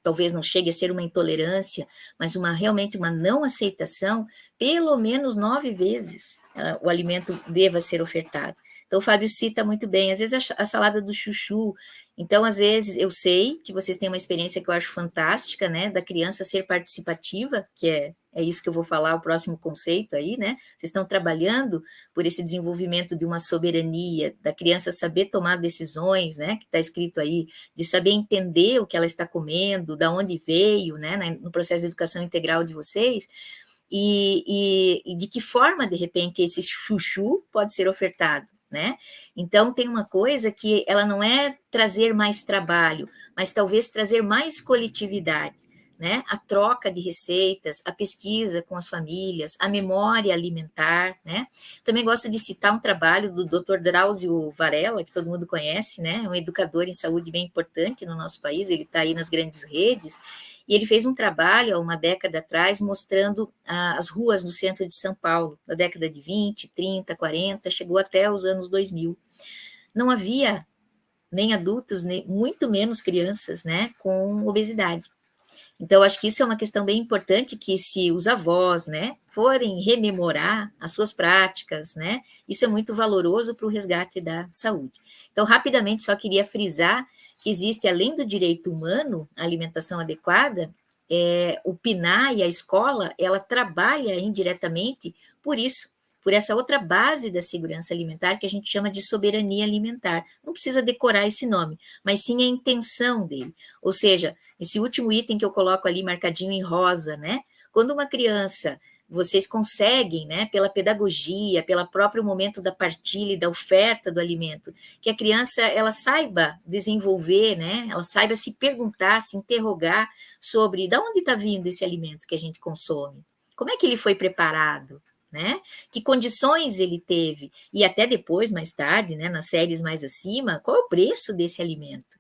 talvez não chegue a ser uma intolerância, mas realmente uma não aceitação, pelo menos 9 vezes o alimento deva ser ofertado. Então, o Fábio cita muito bem, às vezes a salada do chuchu. Então, às vezes, eu sei que vocês têm uma experiência que eu acho fantástica, né, da criança ser participativa, que é isso que eu vou falar, o próximo conceito aí, né? Vocês estão trabalhando por esse desenvolvimento de uma soberania, da criança saber tomar decisões, né, que está escrito aí, de saber entender o que ela está comendo, da onde veio, né, no processo de educação integral de vocês, e de que forma, de repente, esse chuchu pode ser ofertado, né? Então, tem uma coisa que ela não é trazer mais trabalho, mas talvez trazer mais coletividade, né? A troca de receitas, a pesquisa com as famílias, a memória alimentar, né? Também gosto de citar um trabalho do Dr. Drauzio Varela, que todo mundo conhece, né? Um educador em saúde bem importante no nosso país, ele está aí nas grandes redes, e ele fez um trabalho há uma década atrás mostrando as ruas no centro de São Paulo, na década de 20, 30, 40, chegou até os anos 2000. Não havia nem adultos, nem, muito menos crianças, né, com obesidade. Então, acho que isso é uma questão bem importante, que se os avós, né, forem rememorar as suas práticas, né, isso é muito valoroso para o resgate da saúde. Então, rapidamente, só queria frisar que existe, além do direito humano, a alimentação adequada, o PNAE e a escola, ela trabalha indiretamente por isso, por essa outra base da segurança alimentar que a gente chama de soberania alimentar. Não precisa decorar esse nome, mas sim a intenção dele. Ou seja, esse último item que eu coloco ali marcadinho em rosa, né? Quando uma criança, vocês conseguem, né, pela pedagogia, pelo próprio momento da partilha e da oferta do alimento, que a criança, ela saiba desenvolver, né, ela saiba se perguntar, se interrogar sobre de onde está vindo esse alimento que a gente consome, como é que ele foi preparado, né? Que condições ele teve, e até depois, mais tarde, né, nas séries mais acima, qual é o preço desse alimento?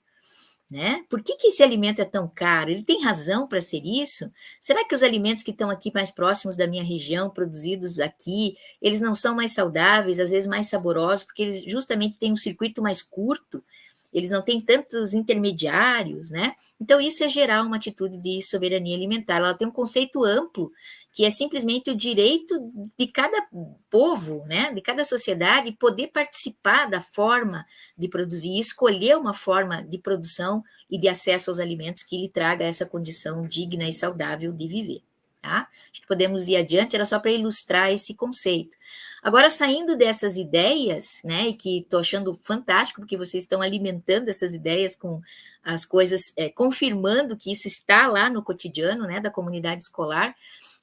Né? Por que esse alimento é tão caro? Ele tem razão para ser isso? Será que os alimentos que estão aqui mais próximos da minha região, produzidos aqui, eles não são mais saudáveis, às vezes mais saborosos, porque eles justamente têm um circuito mais curto, eles não têm tantos intermediários, né? Então, isso é gerar uma atitude de soberania alimentar. Ela tem um conceito amplo, que é simplesmente o direito de cada povo, né, de cada sociedade, poder participar da forma de produzir, escolher uma forma de produção e de acesso aos alimentos que lhe traga essa condição digna e saudável de viver. tá? Acho que podemos ir adiante, era só para ilustrar esse conceito. Agora, saindo dessas ideias, né, e que estou achando fantástico, porque vocês estão alimentando essas ideias com as coisas, confirmando que isso está lá no cotidiano, né, da comunidade escolar,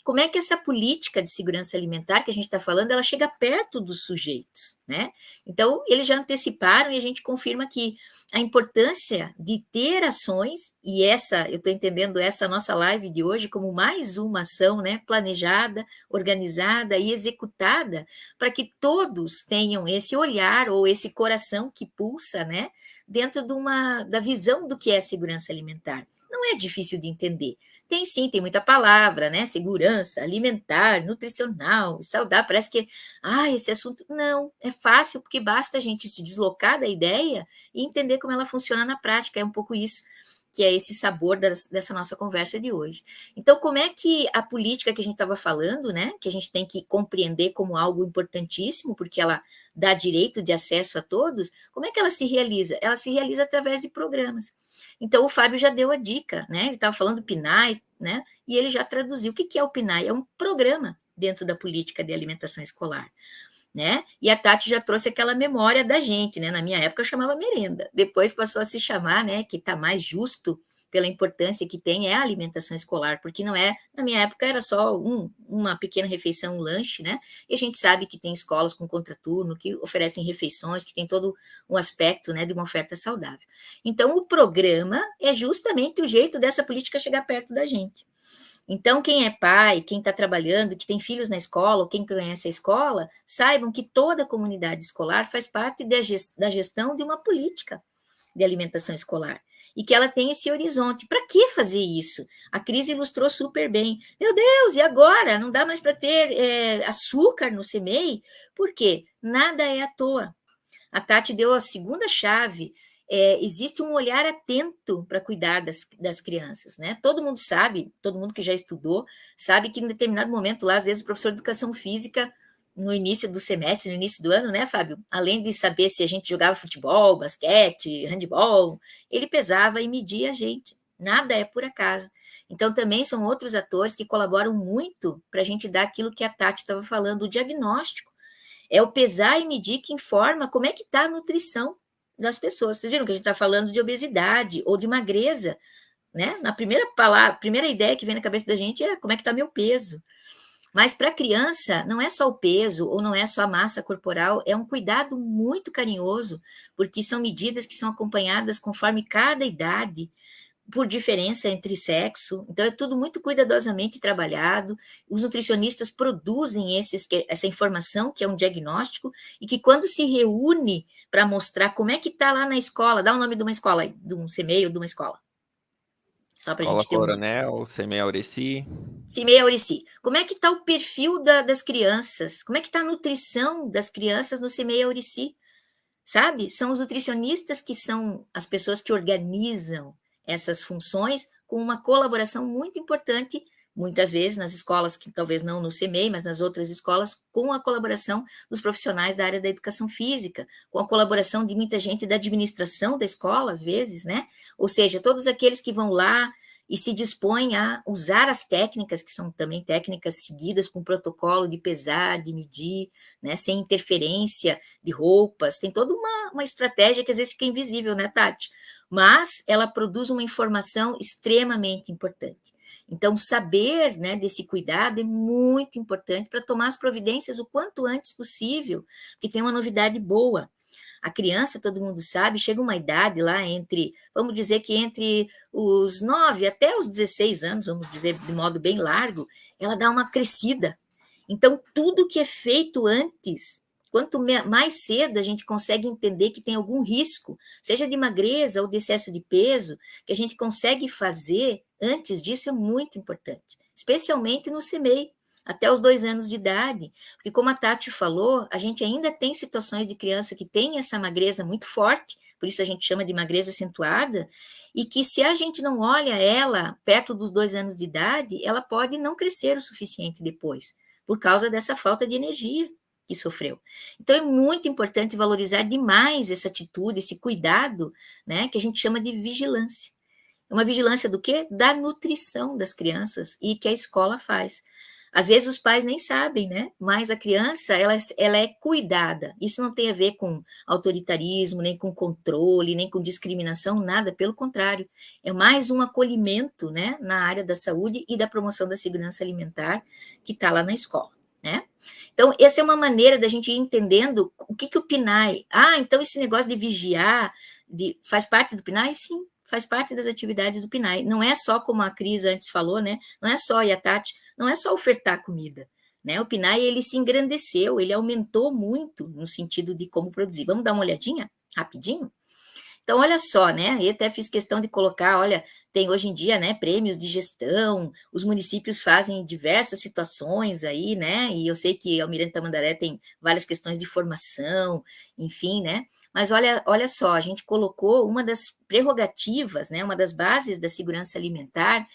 como é que essa política de segurança alimentar que a gente está falando, ela chega perto dos sujeitos, né? Então, eles já anteciparam e a gente confirma que a importância de ter ações, e essa, eu estou entendendo essa nossa live de hoje como mais uma ação, né, planejada, organizada e executada, para que todos tenham esse olhar ou esse coração que pulsa, né, dentro da visão do que é segurança alimentar. Não é difícil de entender. Tem sim, tem muita palavra, né? Segurança, alimentar, nutricional, saudável. Parece que, esse assunto. Não, é fácil, porque basta a gente se deslocar da ideia e entender como ela funciona na prática. É um pouco isso que é esse sabor dessa nossa conversa de hoje. Então, como é que a política que a gente estava falando, né? Que a gente tem que compreender como algo importantíssimo, porque ela dá direito de acesso a todos, como é que ela se realiza? Ela se realiza através de programas. Então, o Fábio já deu a dica, né? Ele estava falando do PNAE, né? E ele já traduziu. O que é o PNAE? É um programa dentro da política de alimentação escolar, né? E a Tati já trouxe aquela memória da gente, né? Na minha época eu chamava merenda, depois passou a se chamar, né? Que está mais justo pela importância que tem é a alimentação escolar, porque não é, na minha época era só uma pequena refeição, um lanche, né? E a gente sabe que tem escolas com contraturno, que oferecem refeições, que tem todo um aspecto, né, de uma oferta saudável. Então, o programa é justamente o jeito dessa política chegar perto da gente. Então, quem é pai, quem está trabalhando, que tem filhos na escola, ou quem conhece a escola, saibam que toda a comunidade escolar faz parte da gestão de uma política de alimentação escolar e que ela tem esse horizonte. Para que fazer isso? A crise ilustrou super bem. Meu Deus, e agora? Não dá mais para ter açúcar no CMEI? Por quê? Nada é à toa. A Tati deu a segunda chave. Existe um olhar atento para cuidar das crianças, né? Todo mundo sabe, todo mundo que já estudou, sabe que em determinado momento lá, às vezes o professor de educação física, no início do semestre, no início do ano, né, Fábio? Além de saber se a gente jogava futebol, basquete, handebol, ele pesava e media a gente. Nada é por acaso. Então, também são outros atores que colaboram muito para a gente dar aquilo que a Tati estava falando, o diagnóstico. É o pesar e medir que informa como é que está a nutrição das pessoas. Vocês viram que a gente está falando de obesidade ou de magreza, né? Na primeira ideia que vem na cabeça da gente é como é que está meu peso. Mas para a criança, não é só o peso ou não é só a massa corporal, é um cuidado muito carinhoso, porque são medidas que são acompanhadas conforme cada idade, por diferença entre sexo, então é tudo muito cuidadosamente trabalhado, os nutricionistas produzem essa informação, que é um diagnóstico, e que quando se reúne para mostrar como é que está lá na escola, dá o nome de uma escola, de um CMEI ou de uma escola. Só para a gente ter Coronel, CMEI Aureci. CMEI Aureci. Como é que está o perfil das crianças? Como é que está a nutrição das crianças no CMEI Aureci? Sabe? São os nutricionistas que são as pessoas que organizam essas funções com uma colaboração muito importante, muitas vezes nas escolas, que talvez não no CMEI, mas nas outras escolas, com a colaboração dos profissionais da área da educação física, com a colaboração de muita gente da administração da escola, às vezes, né? Ou seja, todos aqueles que vão lá e se dispõem a usar as técnicas, que são também técnicas seguidas com protocolo de pesar, de medir, né, sem interferência de roupas, tem toda uma estratégia que às vezes fica invisível, né, Tati? Mas ela produz uma informação extremamente importante. Então, saber, né, desse cuidado é muito importante para tomar as providências o quanto antes possível, porque tem uma novidade boa. A criança, todo mundo sabe, chega uma idade lá vamos dizer que entre os 9 até os 16 anos, vamos dizer de modo bem largo, ela dá uma crescida. Então, tudo que é feito antes, quanto mais cedo a gente consegue entender que tem algum risco, seja de magreza ou de excesso de peso, que a gente consegue fazer antes disso é muito importante, especialmente no CMEI, até os 2 anos de idade, porque como a Tati falou, a gente ainda tem situações de criança que tem essa magreza muito forte, por isso a gente chama de magreza acentuada, e que se a gente não olha ela perto dos 2 anos de idade, ela pode não crescer o suficiente depois, por causa dessa falta de energia que sofreu. Então, é muito importante valorizar demais essa atitude, esse cuidado, né, que a gente chama de vigilância. É uma vigilância do quê? Da nutrição das crianças e que a escola faz. Às vezes os pais nem sabem, né? Mas a criança, ela é cuidada. Isso não tem a ver com autoritarismo, nem com controle, nem com discriminação, nada. Pelo contrário, é mais um acolhimento, né? Na área da saúde e da promoção da segurança alimentar que está lá na escola, né? Então, essa é uma maneira da gente ir entendendo o que o PNAE... então esse negócio de vigiar faz parte do PNAE? Sim, faz parte das atividades do PNAE. Não é só, como a Cris antes falou, né? Não é só, e a Tati, não é só ofertar comida, né? O PNAE, ele se engrandeceu, ele aumentou muito no sentido de como produzir. Vamos dar uma olhadinha rapidinho? Então, olha só, né? Eu até fiz questão de colocar, olha, tem hoje em dia, né, prêmios de gestão, os municípios fazem diversas situações aí, né? E eu sei que Almirante Tamandaré tem várias questões de formação, enfim, né? Mas olha só, a gente colocou uma das prerrogativas, né? Uma das bases da segurança alimentar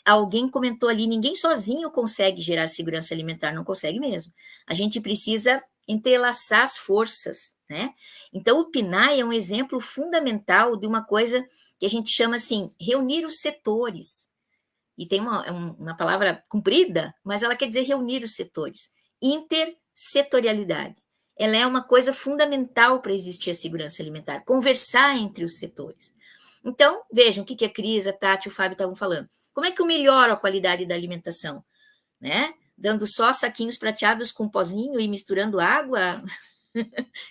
alguém comentou ali, ninguém sozinho consegue gerar segurança alimentar, não consegue mesmo. A gente precisa entrelaçar as forças, né? Então, o PNAE é um exemplo fundamental de uma coisa que a gente chama assim, reunir os setores. E tem uma palavra comprida, mas ela quer dizer reunir os setores. Intersetorialidade. Ela é uma coisa fundamental para existir a segurança alimentar, conversar entre os setores. Então, vejam o que a Cris, a Tati e o Fábio estavam falando. Como é que eu melhoro a qualidade da alimentação? Né? Dando só saquinhos prateados com pozinho e misturando água,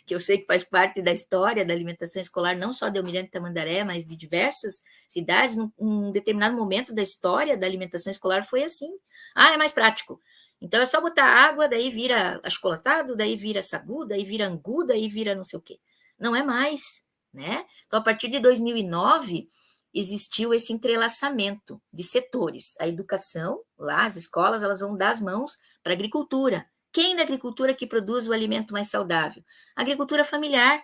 que eu sei que faz parte da história da alimentação escolar, não só de Almirante Tamandaré, mas de diversas cidades. Num determinado momento da história da alimentação escolar foi assim. É mais prático. Então, é só botar água, daí vira achocolatado, daí vira sagu, daí vira angu, daí vira não sei o quê. Não é mais, né? Então, a partir de 2009, existiu esse entrelaçamento de setores. A educação, lá, as escolas, elas vão dar as mãos para a agricultura. Quem na agricultura que produz o alimento mais saudável? A agricultura familiar,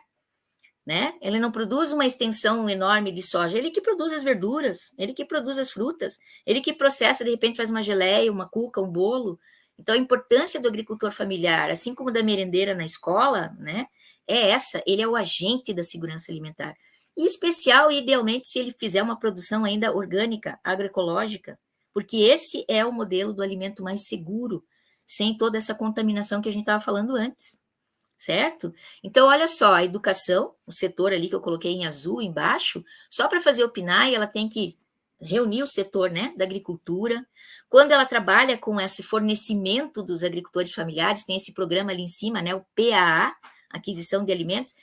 né? Ele não produz uma extensão enorme de soja, ele que produz as verduras, ele que produz as frutas, ele que processa, de repente faz uma geleia, uma cuca, um bolo. Então, a importância do agricultor familiar, assim como da merendeira na escola, né? Ele é o agente da segurança alimentar. E especial, idealmente, se ele fizer uma produção ainda orgânica, agroecológica, porque esse é o modelo do alimento mais seguro, sem toda essa contaminação que a gente estava falando antes, certo? Então, olha só, a educação, o setor ali que eu coloquei em azul embaixo, só para fazer o PNAE, ela tem que reunir o setor, né, da agricultura. Quando ela trabalha com esse fornecimento dos agricultores familiares, tem esse programa ali em cima, né, o PAA, aquisição de alimentos,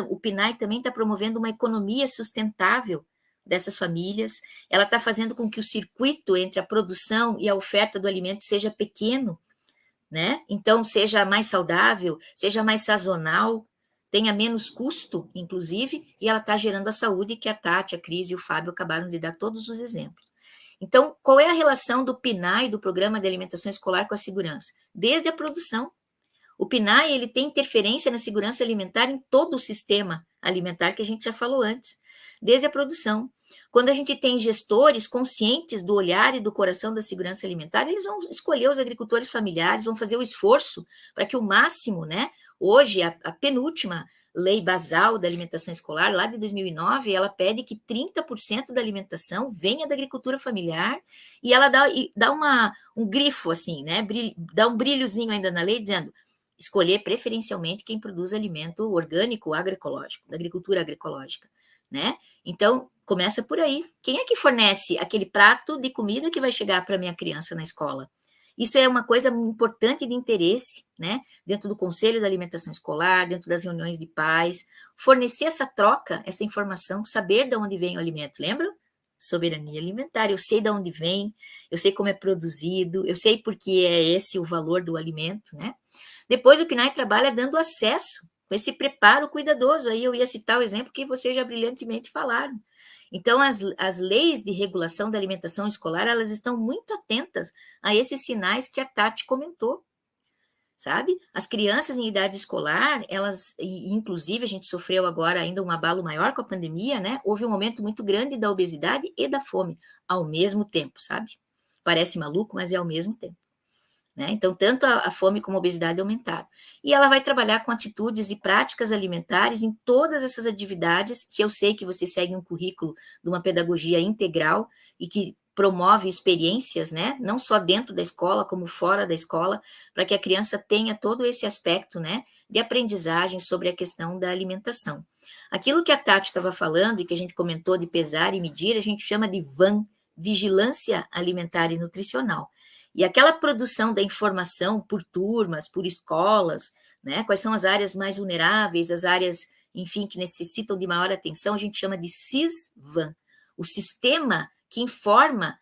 o PNAE também está promovendo uma economia sustentável dessas famílias, ela está fazendo com que o circuito entre a produção e a oferta do alimento seja pequeno, né? Então, seja mais saudável, seja mais sazonal, tenha menos custo, inclusive, e ela está gerando a saúde que a Tati, a Cris e o Fábio acabaram de dar todos os exemplos. Então, qual é a relação do PNAE, do Programa de Alimentação Escolar, com a segurança? Desde a produção. O PNAE, ele tem interferência na segurança alimentar em todo o sistema alimentar que a gente já falou antes, desde a produção. Quando a gente tem gestores conscientes do olhar e do coração da segurança alimentar, eles vão escolher os agricultores familiares, vão fazer o esforço para que o máximo, né? Hoje, a penúltima lei basal da alimentação escolar, lá de 2009, ela pede que 30% da alimentação venha da agricultura familiar e ela dá um grifo, assim, né? Dá um brilhozinho ainda na lei, dizendo escolher preferencialmente quem produz alimento orgânico, agroecológico, da agricultura agroecológica, né? Então, começa por aí. Quem é que fornece aquele prato de comida que vai chegar para a minha criança na escola? Isso é uma coisa importante de interesse, né? Dentro do Conselho da Alimentação Escolar, dentro das reuniões de pais, fornecer essa troca, essa informação, saber de onde vem o alimento, lembra? Soberania alimentar, eu sei de onde vem, eu sei como é produzido, eu sei porque é esse o valor do alimento, né? Depois o PNAE trabalha dando acesso, com esse preparo cuidadoso, aí eu ia citar o exemplo que vocês já brilhantemente falaram. Então, as leis de regulação da alimentação escolar, elas estão muito atentas a esses sinais que a Tati comentou, sabe? As crianças em idade escolar, elas, inclusive, a gente sofreu agora ainda um abalo maior com a pandemia, né? Houve um aumento muito grande da obesidade e da fome, ao mesmo tempo, sabe? Parece maluco, mas é ao mesmo tempo, né? Então, tanto a fome como a obesidade aumentaram. E ela vai trabalhar com atitudes e práticas alimentares em todas essas atividades, que eu sei que você segue um currículo de uma pedagogia integral e que promove experiências, né? Não só dentro da escola, como fora da escola, para que a criança tenha todo esse aspecto, né? De aprendizagem sobre a questão da alimentação. Aquilo que a Tati estava falando e que a gente comentou de pesar e medir, a gente chama de VAN, Vigilância Alimentar e Nutricional. E aquela produção da informação por turmas, por escolas, né? Quais são as áreas mais vulneráveis, as áreas, enfim, que necessitam de maior atenção, a gente chama de SIS-VAN, o sistema que informa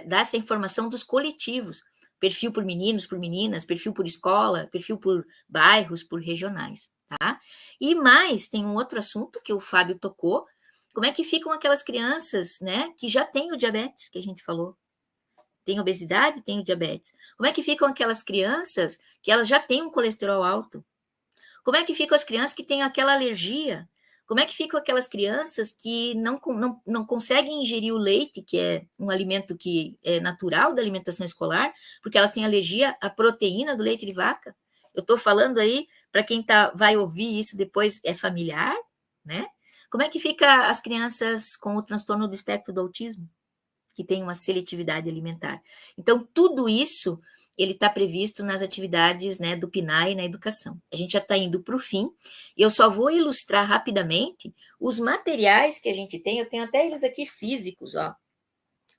dá essa informação dos coletivos, perfil por meninos, por meninas, perfil por escola, perfil por bairros, por regionais, tá? E mais, tem um outro assunto que o Fábio tocou, como é que ficam aquelas crianças, né, que já têm o diabetes, que a gente falou, tem obesidade, tem o diabetes. Como é que ficam aquelas crianças que elas já têm um colesterol alto? Como é que ficam as crianças que têm aquela alergia? Como é que ficam aquelas crianças que não conseguem ingerir o leite, que é um alimento que é natural da alimentação escolar, porque elas têm alergia à proteína do leite de vaca? Eu estou falando aí, para quem vai ouvir isso depois, é familiar, né? Como é que fica as crianças com o transtorno do espectro do autismo, que tem uma seletividade alimentar? Então, tudo isso ele está previsto nas atividades, né, do PNAE na educação. A gente já está indo para o fim, e eu só vou ilustrar rapidamente os materiais que a gente tem, eu tenho até eles aqui físicos, ó.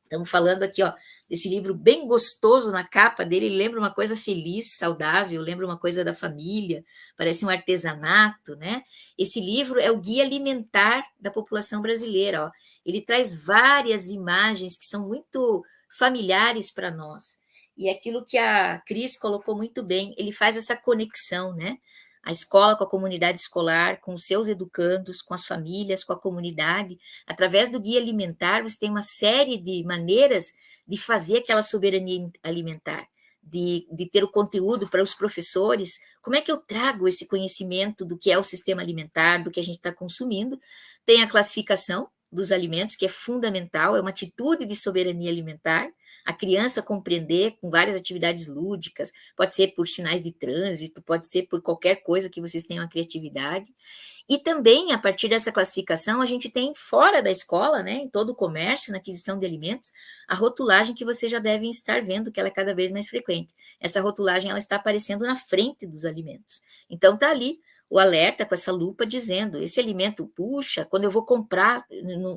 Estamos falando aqui, ó, desse livro bem gostoso na capa dele, ele lembra uma coisa feliz, saudável, lembra uma coisa da família, parece um artesanato, né? Esse livro é o Guia Alimentar da População Brasileira, ó. Ele traz várias imagens que são muito familiares para nós. E aquilo que a Cris colocou muito bem, ele faz essa conexão, né? A escola com a comunidade escolar, com os seus educandos, com as famílias, com a comunidade. Através do guia alimentar, você tem uma série de maneiras de fazer aquela soberania alimentar, de ter o conteúdo para os professores. Como é que eu trago esse conhecimento do que é o sistema alimentar, do que a gente está consumindo? Tem a classificação dos alimentos, que é fundamental, é uma atitude de soberania alimentar. A criança compreender com várias atividades lúdicas, pode ser por sinais de trânsito, pode ser por qualquer coisa que vocês tenham a criatividade. E também, a partir dessa classificação, a gente tem fora da escola, né, em todo o comércio, na aquisição de alimentos, a rotulagem que vocês já devem estar vendo, que ela é cada vez mais frequente. Essa rotulagem, ela está aparecendo na frente dos alimentos. Então, está ali o alerta com essa lupa dizendo, esse alimento, puxa, quando eu vou comprar,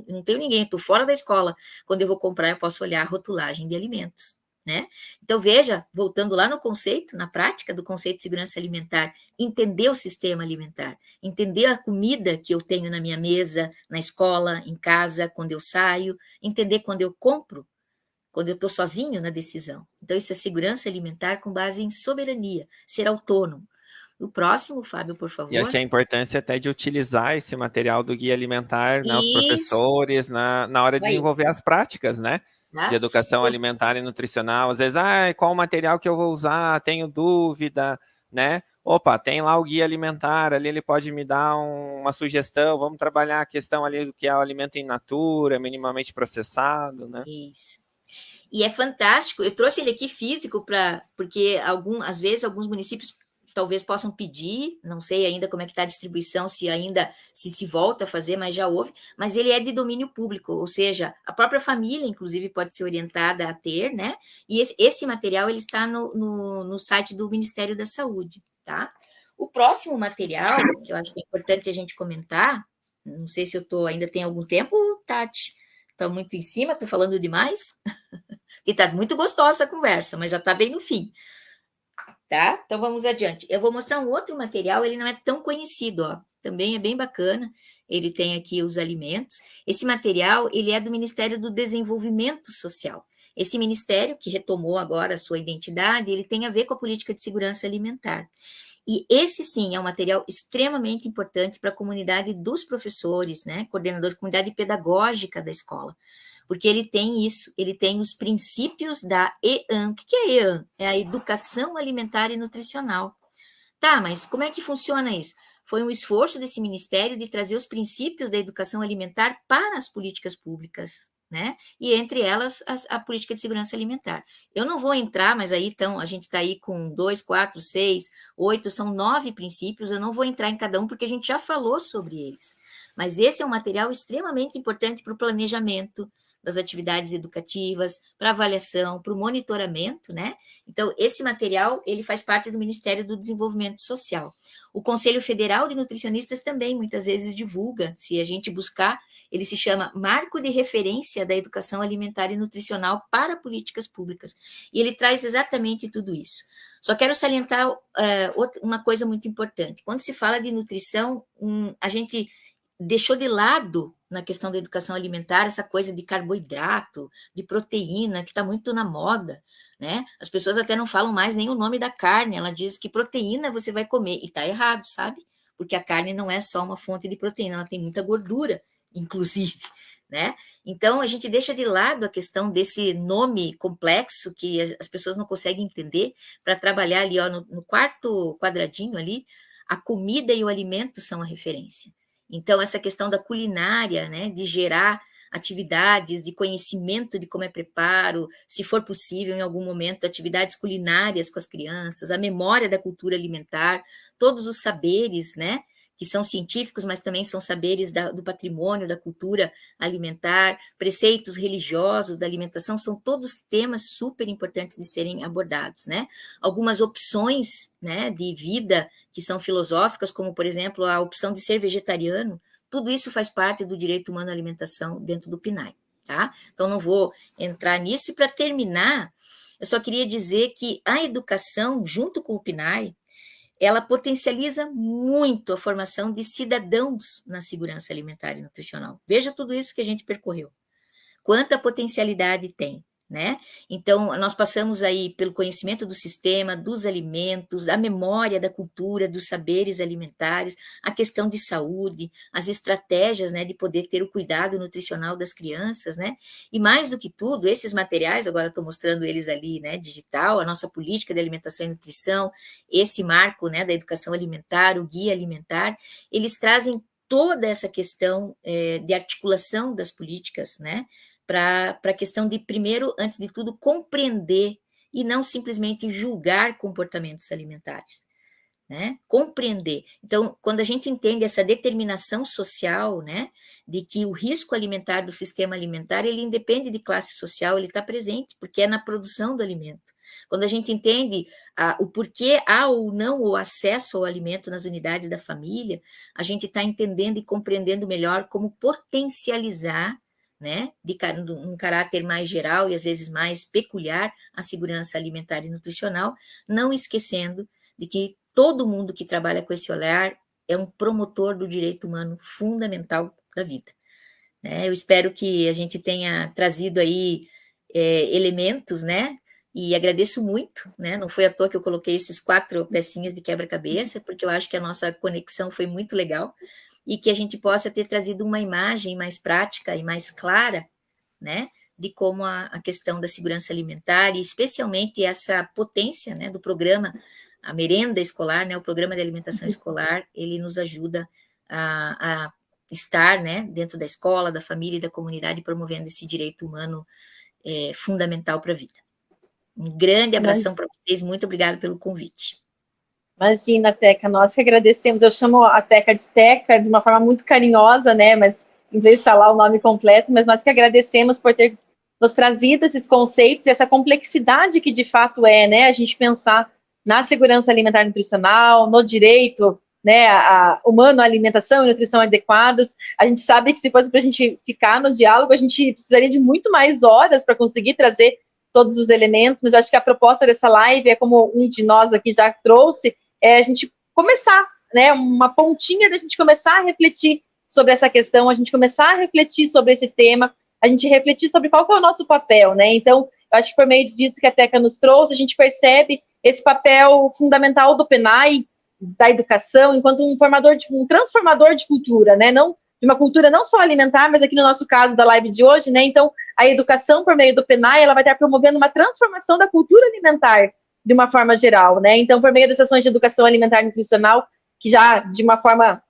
não tenho ninguém, estou fora da escola, quando eu vou comprar eu posso olhar a rotulagem de alimentos, né? Então veja, voltando lá no conceito, na prática do conceito de segurança alimentar, entender o sistema alimentar, entender a comida que eu tenho na minha mesa, na escola, em casa, quando eu saio, entender quando eu compro, quando eu estou sozinho na decisão. Então isso é segurança alimentar com base em soberania, ser autônomo. O próximo, Fábio, por favor. E acho que a importância até de utilizar esse material do guia alimentar, né, os Isso. professores, na hora de desenvolver as práticas, né? Tá? De educação alimentar e nutricional. Às vezes, qual o material que eu vou usar? Tenho dúvida, né? Opa, tem lá o guia alimentar, ali ele pode me dar uma sugestão, vamos trabalhar a questão ali do que é o alimento in natura, minimamente processado, né? Isso. E é fantástico, eu trouxe ele aqui físico, porque às vezes alguns municípios talvez possam pedir, não sei ainda como é que está a distribuição, se volta a fazer, mas já houve, mas ele é de domínio público, ou seja, a própria família, inclusive, pode ser orientada a ter, né? E esse material, ele está no site do Ministério da Saúde, tá? O próximo material, que eu acho que é importante a gente comentar, não sei se ainda tem algum tempo, Tati, estou muito em cima, estou falando demais, e está muito gostosa a conversa, mas já está bem no fim. Tá? Então, vamos adiante. Eu vou mostrar um outro material, ele não é tão conhecido, ó. Também é bem bacana. Ele tem aqui os alimentos. Esse material, ele é do Ministério do Desenvolvimento Social. Esse ministério, que retomou agora a sua identidade, ele tem a ver com a política de segurança alimentar. E esse, sim, é um material extremamente importante para a comunidade dos professores, né? Coordenadores, comunidade pedagógica da escola. Porque ele tem isso, ele tem os princípios da EAN. O que é EAN? É a Educação Alimentar e Nutricional. Tá, mas como é que funciona isso? Foi um esforço desse ministério de trazer os princípios da educação alimentar para as políticas públicas, né? E entre elas a política de segurança alimentar. Eu não vou entrar, mas aí então a gente está aí com 2, 4, 6, 8, são 9 princípios, eu não vou entrar em cada um porque a gente já falou sobre eles. Mas esse é um material extremamente importante para o planejamento das atividades educativas, para avaliação, para o monitoramento, né? Então, esse material, ele faz parte do Ministério do Desenvolvimento Social. O Conselho Federal de Nutricionistas também, muitas vezes, divulga, se a gente buscar, ele se chama Marco de Referência da Educação Alimentar e Nutricional para Políticas Públicas. E ele traz exatamente tudo isso. Só quero salientar uma coisa muito importante. Quando se fala de nutrição, a gente deixou de lado, na questão da educação alimentar, essa coisa de carboidrato, de proteína, que está muito na moda, né? As pessoas até não falam mais nem o nome da carne, ela diz que proteína você vai comer, e está errado, sabe? Porque a carne não é só uma fonte de proteína, ela tem muita gordura, inclusive, né? Então, a gente deixa de lado a questão desse nome complexo que as pessoas não conseguem entender, para trabalhar ali, ó, no quarto quadradinho ali, a comida e o alimento são a referência. Então, essa questão da culinária, né, de gerar atividades de conhecimento de como é preparo, se for possível, em algum momento, atividades culinárias com as crianças, a memória da cultura alimentar, todos os saberes, né, que são científicos, mas também são saberes do patrimônio, da cultura alimentar, preceitos religiosos da alimentação, são todos temas super importantes de serem abordados, né? Algumas opções, né, de vida que são filosóficas, como, por exemplo, a opção de ser vegetariano, tudo isso faz parte do direito humano à alimentação dentro do PNAE, tá? Então, não vou entrar nisso. E, para terminar, eu só queria dizer que a educação, junto com o PNAE, ela potencializa muito a formação de cidadãos na segurança alimentar e nutricional. Veja tudo isso que a gente percorreu. Quanta potencialidade tem, né? Então, nós passamos aí pelo conhecimento do sistema, dos alimentos, a memória da cultura, dos saberes alimentares, a questão de saúde, as estratégias, né, de poder ter o cuidado nutricional das crianças, né? E mais do que tudo, esses materiais, agora estou mostrando eles ali, né, digital, a nossa política de alimentação e nutrição, esse marco, né, da educação alimentar, o guia alimentar, eles trazem toda essa questão de articulação das políticas, né, para a questão de, primeiro, antes de tudo, compreender e não simplesmente julgar comportamentos alimentares, né? Compreender. Então, quando a gente entende essa determinação social, né, de que o risco alimentar do sistema alimentar, ele independe de classe social, ele está presente, porque é na produção do alimento. Quando a gente entende o porquê há ou não o acesso ao alimento nas unidades da família, a gente está entendendo e compreendendo melhor como potencializar, né, um caráter mais geral e às vezes mais peculiar, a segurança alimentar e nutricional, não esquecendo de que todo mundo que trabalha com esse olhar é um promotor do direito humano fundamental da vida, né? Eu espero que a gente tenha trazido aí elementos, né, e agradeço muito, né, não foi à toa que eu coloquei esses 4 pecinhas de quebra-cabeça, porque eu acho que a nossa conexão foi muito legal, e que a gente possa ter trazido uma imagem mais prática e mais clara, né, de como a questão da segurança alimentar, e especialmente essa potência, né, do programa, a merenda escolar, né, o programa de alimentação escolar, ele nos ajuda a estar, né, dentro da escola, da família e da comunidade, promovendo esse direito humano fundamental para a vida. Um grande abração para vocês, muito obrigada pelo convite. Imagina, Teca, nós que agradecemos. Eu chamo a Teca de Teca de uma forma muito carinhosa, né? Mas em vez de falar o nome completo, mas nós que agradecemos por ter nos trazido esses conceitos e essa complexidade que de fato é, né? A gente pensar na segurança alimentar e nutricional, no direito, né, humano à alimentação e nutrição adequadas. A gente sabe que se fosse para a gente ficar no diálogo, a gente precisaria de muito mais horas para conseguir trazer todos os elementos, mas eu acho que a proposta dessa live é, como um de nós aqui já trouxe, é a gente começar, né, uma pontinha da gente começar a refletir sobre essa questão, a gente começar a refletir sobre esse tema, a gente refletir sobre qual que é o nosso papel, né? Então, eu acho que por meio disso que a Teca nos trouxe, a gente percebe esse papel fundamental do PNAE, da educação, enquanto um transformador de cultura, né? Não de uma cultura não só alimentar, mas aqui no nosso caso da live de hoje, né? Então, a educação por meio do PNAE, ela vai estar promovendo uma transformação da cultura alimentar de uma forma geral, né? Então, por meio das ações de educação alimentar e nutricional, que já de uma forma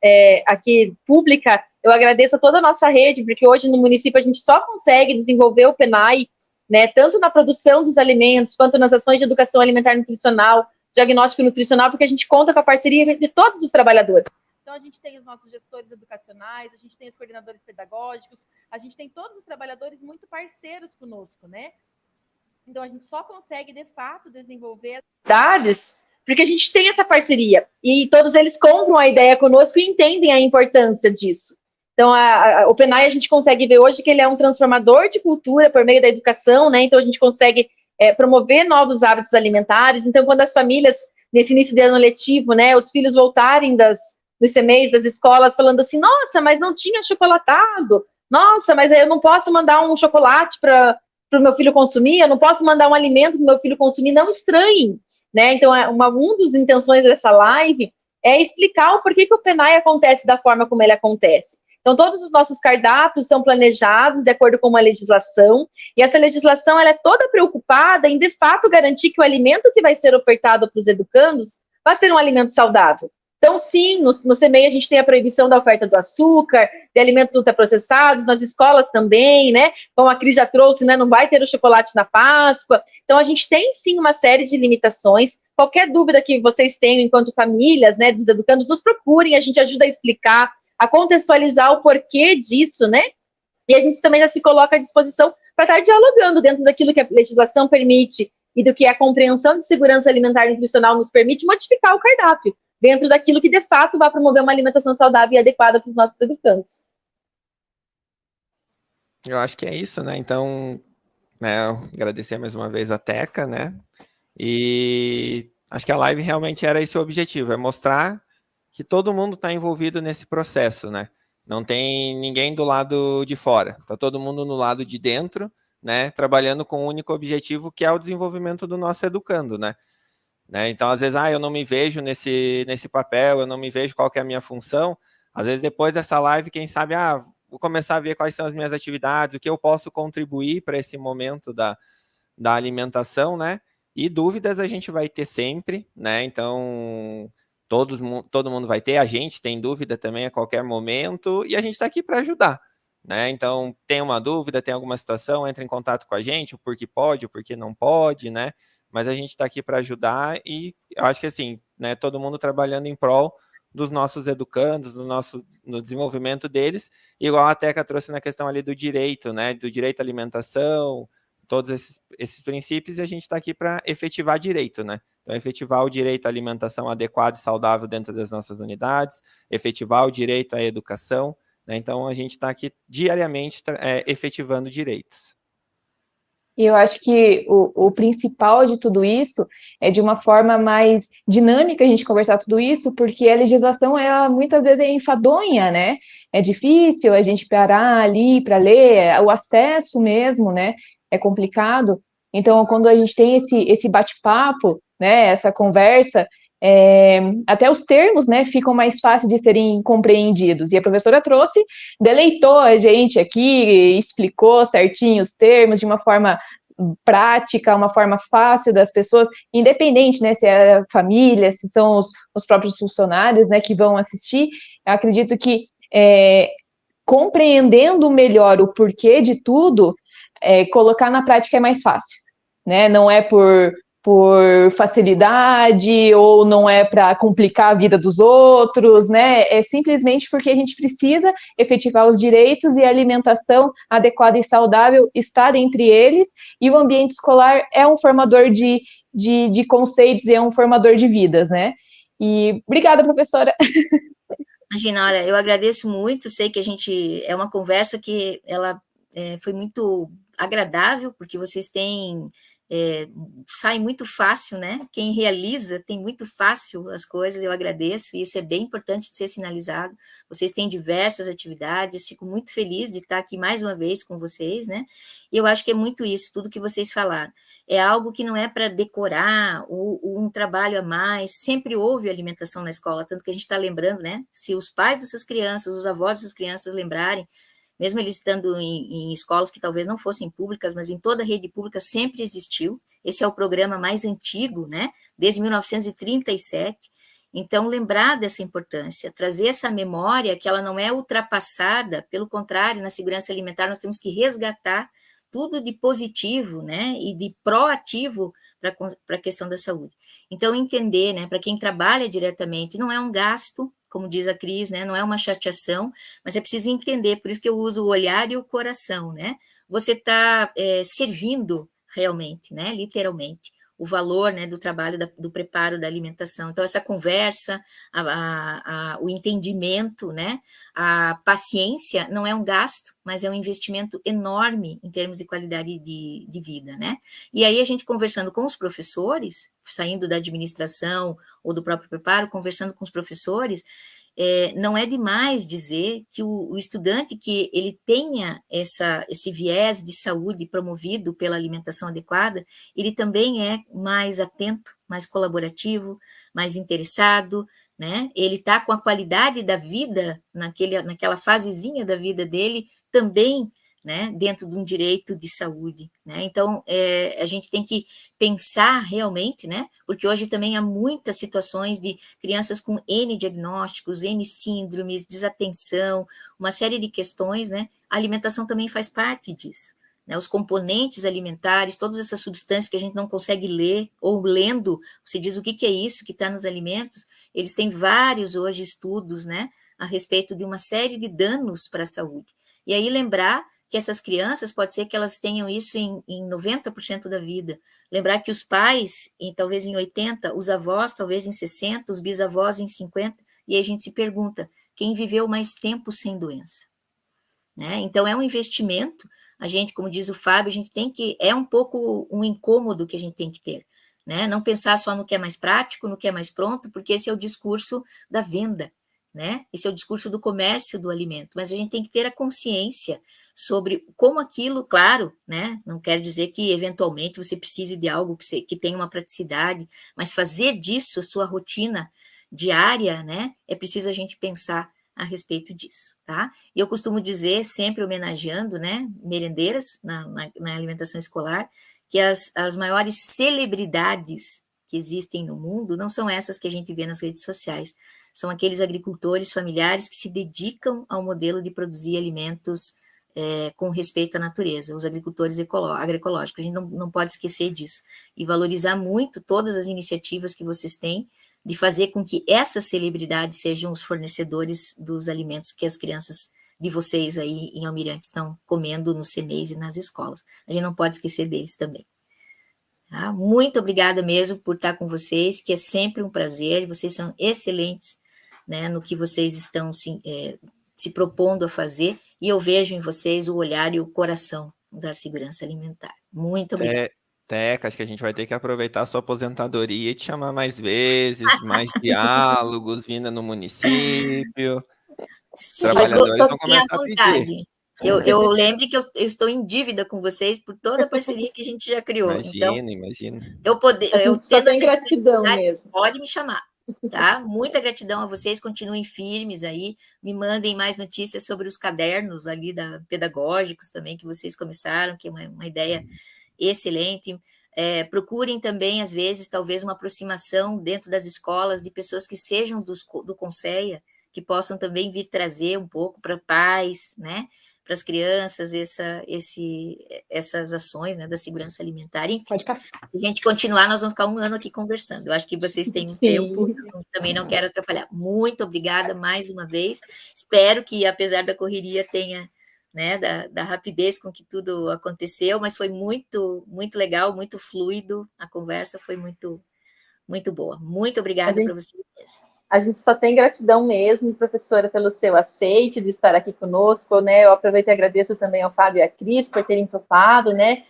aqui pública, Eu agradeço a toda a nossa rede, porque hoje no município a gente só consegue desenvolver o PENAI, né, tanto na produção dos alimentos, quanto nas ações de educação alimentar e nutricional, diagnóstico nutricional, porque a gente conta com a parceria de todos os trabalhadores. Então, a gente tem os nossos gestores educacionais, a gente tem os coordenadores pedagógicos, a gente tem todos os trabalhadores muito parceiros conosco, né? Então, a gente só consegue, de fato, desenvolver as atividades porque a gente tem essa parceria. E todos eles compram a ideia conosco e entendem a importância disso. Então, o PENAI, a gente consegue ver hoje que ele é um transformador de cultura por meio da educação, né? Então, a gente consegue promover novos hábitos alimentares. Então, quando as famílias, nesse início de ano letivo, né, os filhos voltarem dos CMEs, das escolas, falando assim, nossa, mas não tinha chocolatado, nossa, mas eu não posso mandar um chocolate para o meu filho consumir, eu não posso mandar um alimento para o meu filho consumir, não estranhem, né? Então, uma das intenções dessa live é explicar o porquê que o PENAI acontece da forma como ele acontece. Então, todos os nossos cardápios são planejados de acordo com uma legislação, e essa legislação ela é toda preocupada em, de fato, garantir que o alimento que vai ser ofertado para os educandos vai ser um alimento saudável. Então, sim, no CMEI a gente tem a proibição da oferta do açúcar, de alimentos ultraprocessados, nas escolas também, né? Como a Cris já trouxe, né? Não vai ter o chocolate na Páscoa. Então, a gente tem, sim, uma série de limitações. Qualquer dúvida que vocês tenham enquanto famílias, né, dos educandos, nos procurem, a gente ajuda a explicar, a contextualizar o porquê disso, né? E a gente também já se coloca à disposição para estar dialogando dentro daquilo que a legislação permite e do que a compreensão de segurança alimentar e nutricional nos permite, modificar o cardápio dentro daquilo que, de fato, vai promover uma alimentação saudável e adequada para os nossos educandos. Eu acho que é isso, né? Então, né, agradecer mais uma vez a Teca, né? E acho que a live realmente era esse o objetivo, é mostrar que todo mundo está envolvido nesse processo, né? Não tem ninguém do lado de fora, está todo mundo no lado de dentro, né? Trabalhando com o único objetivo que é o desenvolvimento do nosso educando, né? Então, às vezes, eu não me vejo nesse papel, eu não me vejo qual que é a minha função. Às vezes, depois dessa live, quem sabe, vou começar a ver quais são as minhas atividades, o que eu posso contribuir para esse momento da alimentação, né? E dúvidas a gente vai ter sempre, né? Então, todo mundo vai ter, a gente tem dúvida também a qualquer momento, e a gente está aqui para ajudar, né? Então, tem uma dúvida, tem alguma situação, entra em contato com a gente, o porquê pode, o porquê não pode, né? Mas a gente está aqui para ajudar e eu acho que assim, né, todo mundo trabalhando em prol dos nossos educandos, no desenvolvimento deles, igual a Teca trouxe na questão ali do direito, né, do direito à alimentação, todos esses princípios, e a gente está aqui para efetivar direito, né? Então, efetivar o direito à alimentação adequada e saudável dentro das nossas unidades, efetivar o direito à educação, né? Então, a gente está aqui diariamente efetivando direitos. E eu acho que o principal de tudo isso é de uma forma mais dinâmica a gente conversar tudo isso, porque a legislação, ela muitas vezes é enfadonha, né? É difícil a gente parar ali para ler, o acesso mesmo, né? É complicado. Então, quando a gente tem esse bate-papo, né? Essa conversa, até os termos, né, ficam mais fáceis de serem compreendidos. E a professora trouxe, deleitou a gente aqui, explicou certinho os termos de uma forma prática, uma forma fácil das pessoas, independente, né, se é a família, se são os próprios funcionários, né, que vão assistir. Eu acredito que compreendendo melhor o porquê de tudo, colocar na prática é mais fácil, né? Não é por facilidade, ou não é para complicar a vida dos outros, né? É simplesmente porque a gente precisa efetivar os direitos e a alimentação adequada e saudável está entre eles, e o ambiente escolar é um formador de conceitos e é um formador de vidas, né? E obrigada, professora. Imagina, olha, eu agradeço muito, sei que é uma conversa que ela foi muito agradável, porque vocês têm sai muito fácil, né? Quem realiza tem muito fácil as coisas, eu agradeço, e isso é bem importante de ser sinalizado. Vocês têm diversas atividades, fico muito feliz de estar aqui mais uma vez com vocês, né? E eu acho que é muito isso, tudo que vocês falaram. É algo que não é para decorar ou um trabalho a mais, sempre houve alimentação na escola, tanto que a gente está lembrando, né? Se os pais dessas crianças, os avós dessas crianças lembrarem, mesmo eles estando em escolas que talvez não fossem públicas, mas em toda a rede pública sempre existiu. Esse é o programa mais antigo, né? Desde 1937. Então, lembrar dessa importância, trazer essa memória que ela não é ultrapassada, pelo contrário, na segurança alimentar nós temos que resgatar tudo de positivo, né, e de proativo para a questão da saúde. Então, entender, né, para quem trabalha diretamente, não é um gasto, como diz a Cris, né, não é uma chateação, mas é preciso entender, por isso que eu uso o olhar e o coração, né, você está servindo realmente, né, literalmente, o valor, né, do trabalho, do preparo da alimentação. Então, essa conversa, o entendimento, né, a paciência não é um gasto, mas é um investimento enorme em termos de qualidade de vida, né? E aí a gente conversando com os professores, saindo da administração ou do próprio preparo, conversando com os professores, não é demais dizer que o estudante que ele tenha esse viés de saúde promovido pela alimentação adequada, ele também é mais atento, mais colaborativo, mais interessado, né? Ele está com a qualidade da vida, naquela fasezinha da vida dele, também, né, dentro de um direito de saúde, né? Então, a gente tem que pensar realmente, né, porque hoje também há muitas situações de crianças com N diagnósticos, N síndromes, desatenção, uma série de questões, né? A alimentação também faz parte disso, né? Os componentes alimentares, todas essas substâncias que a gente não consegue ler, ou lendo, você diz o que é isso que está nos alimentos, eles têm vários hoje estudos, né, a respeito de uma série de danos para a saúde. E aí lembrar que essas crianças, pode ser que elas tenham isso em 90% da vida. Lembrar que os pais, talvez em 80%, os avós talvez em 60%, os bisavós em 50%, e aí a gente se pergunta, quem viveu mais tempo sem doença? Né? Então, é um investimento, a gente, como diz o Fábio, a gente tem que, é um pouco um incômodo que a gente tem que ter, né? Não pensar só no que é mais prático, no que é mais pronto, porque esse é o discurso da venda, né? Esse é o discurso do comércio do alimento, mas a gente tem que ter a consciência sobre como aquilo, claro, né? Não quer dizer que eventualmente você precise de algo que tenha uma praticidade, mas fazer disso a sua rotina diária, né? É preciso a gente pensar a respeito disso, tá? E eu costumo dizer, sempre homenageando, né, merendeiras na alimentação escolar, que as maiores celebridades que existem no mundo não são essas que a gente vê nas redes sociais, são aqueles agricultores familiares que se dedicam ao modelo de produzir alimentos com respeito à natureza, os agricultores agroecológicos. A gente não pode esquecer disso e valorizar muito todas as iniciativas que vocês têm de fazer com que essas celebridades sejam os fornecedores dos alimentos que as crianças de vocês aí em Almirante estão comendo no CMEIs e nas escolas. A gente não pode esquecer deles também. Tá? Muito obrigada mesmo por estar com vocês, que é sempre um prazer, vocês são excelentes, né, no que vocês estão se propondo a fazer, e eu vejo em vocês o olhar e o coração da segurança alimentar. Muito obrigada. Teca, acho que a gente vai ter que aproveitar a sua aposentadoria e te chamar mais vezes, mais diálogos, vinda no município. Os trabalhadores vão começar a pedir. Eu lembro que eu estou em dívida com vocês por toda a parceria que a gente já criou. Imagina. A gente só tem gratidão mesmo. Pode me chamar, tá? Muita gratidão a vocês, continuem firmes aí, me mandem mais notícias sobre os cadernos ali pedagógicos também que vocês começaram, que é uma ideia excelente. Procurem também, às vezes, talvez uma aproximação dentro das escolas de pessoas que sejam do Conceia, que possam também vir trazer um pouco para pais, né, para as crianças, essas ações, né, da segurança alimentar. Enfim, se a gente continuar, nós vamos ficar um ano aqui conversando. Eu acho que vocês têm um tempo, eu também não quero atrapalhar. Muito obrigada mais uma vez. Espero que, apesar da correria, tenha, né, da rapidez com que tudo aconteceu, mas foi muito, muito legal, muito fluido, a conversa foi muito, muito boa. Muito obrigada para vocês. A gente só tem gratidão mesmo, professora, pelo seu aceite de estar aqui conosco, né? Eu aproveito e agradeço também ao Fábio e à Cris por terem topado, né?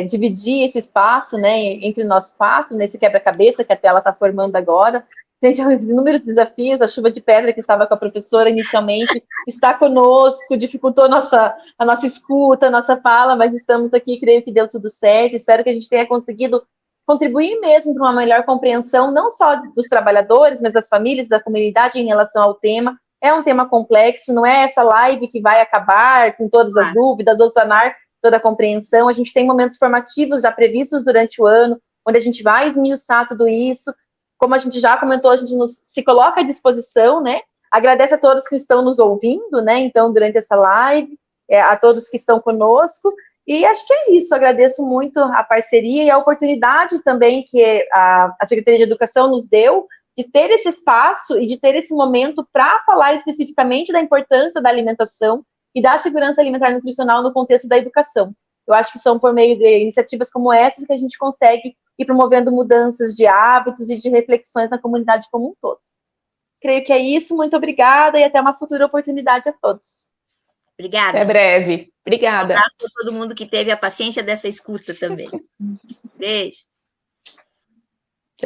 Dividir esse espaço, né, entre nós quatro, nesse quebra-cabeça que a tela está formando agora. Gente, os inúmeros desafios, a chuva de pedra que estava com a professora inicialmente está conosco, dificultou a nossa escuta, a nossa fala, mas estamos aqui, creio que deu tudo certo, espero que a gente tenha conseguido contribuir mesmo para uma melhor compreensão, não só dos trabalhadores, mas das famílias, da comunidade em relação ao tema. É um tema complexo, não é essa live que vai acabar com todas as dúvidas ou sanar toda a compreensão. A gente tem momentos formativos já previstos durante o ano, onde a gente vai esmiuçar tudo isso, como a gente já comentou, a gente se coloca à disposição, né? Agradece a todos que estão nos ouvindo, né? Então, durante essa live, a todos que estão conosco. E acho que é isso. Agradeço muito a parceria e a oportunidade também que a Secretaria de Educação nos deu de ter esse espaço e de ter esse momento para falar especificamente da importância da alimentação e da segurança alimentar e nutricional no contexto da educação. Eu acho que são por meio de iniciativas como essas que a gente consegue ir promovendo mudanças de hábitos e de reflexões na comunidade como um todo. Creio que é isso. Muito obrigada e até uma futura oportunidade a todos. Obrigada. Até breve. Obrigada. Um abraço para todo mundo que teve a paciência dessa escuta também. Beijo.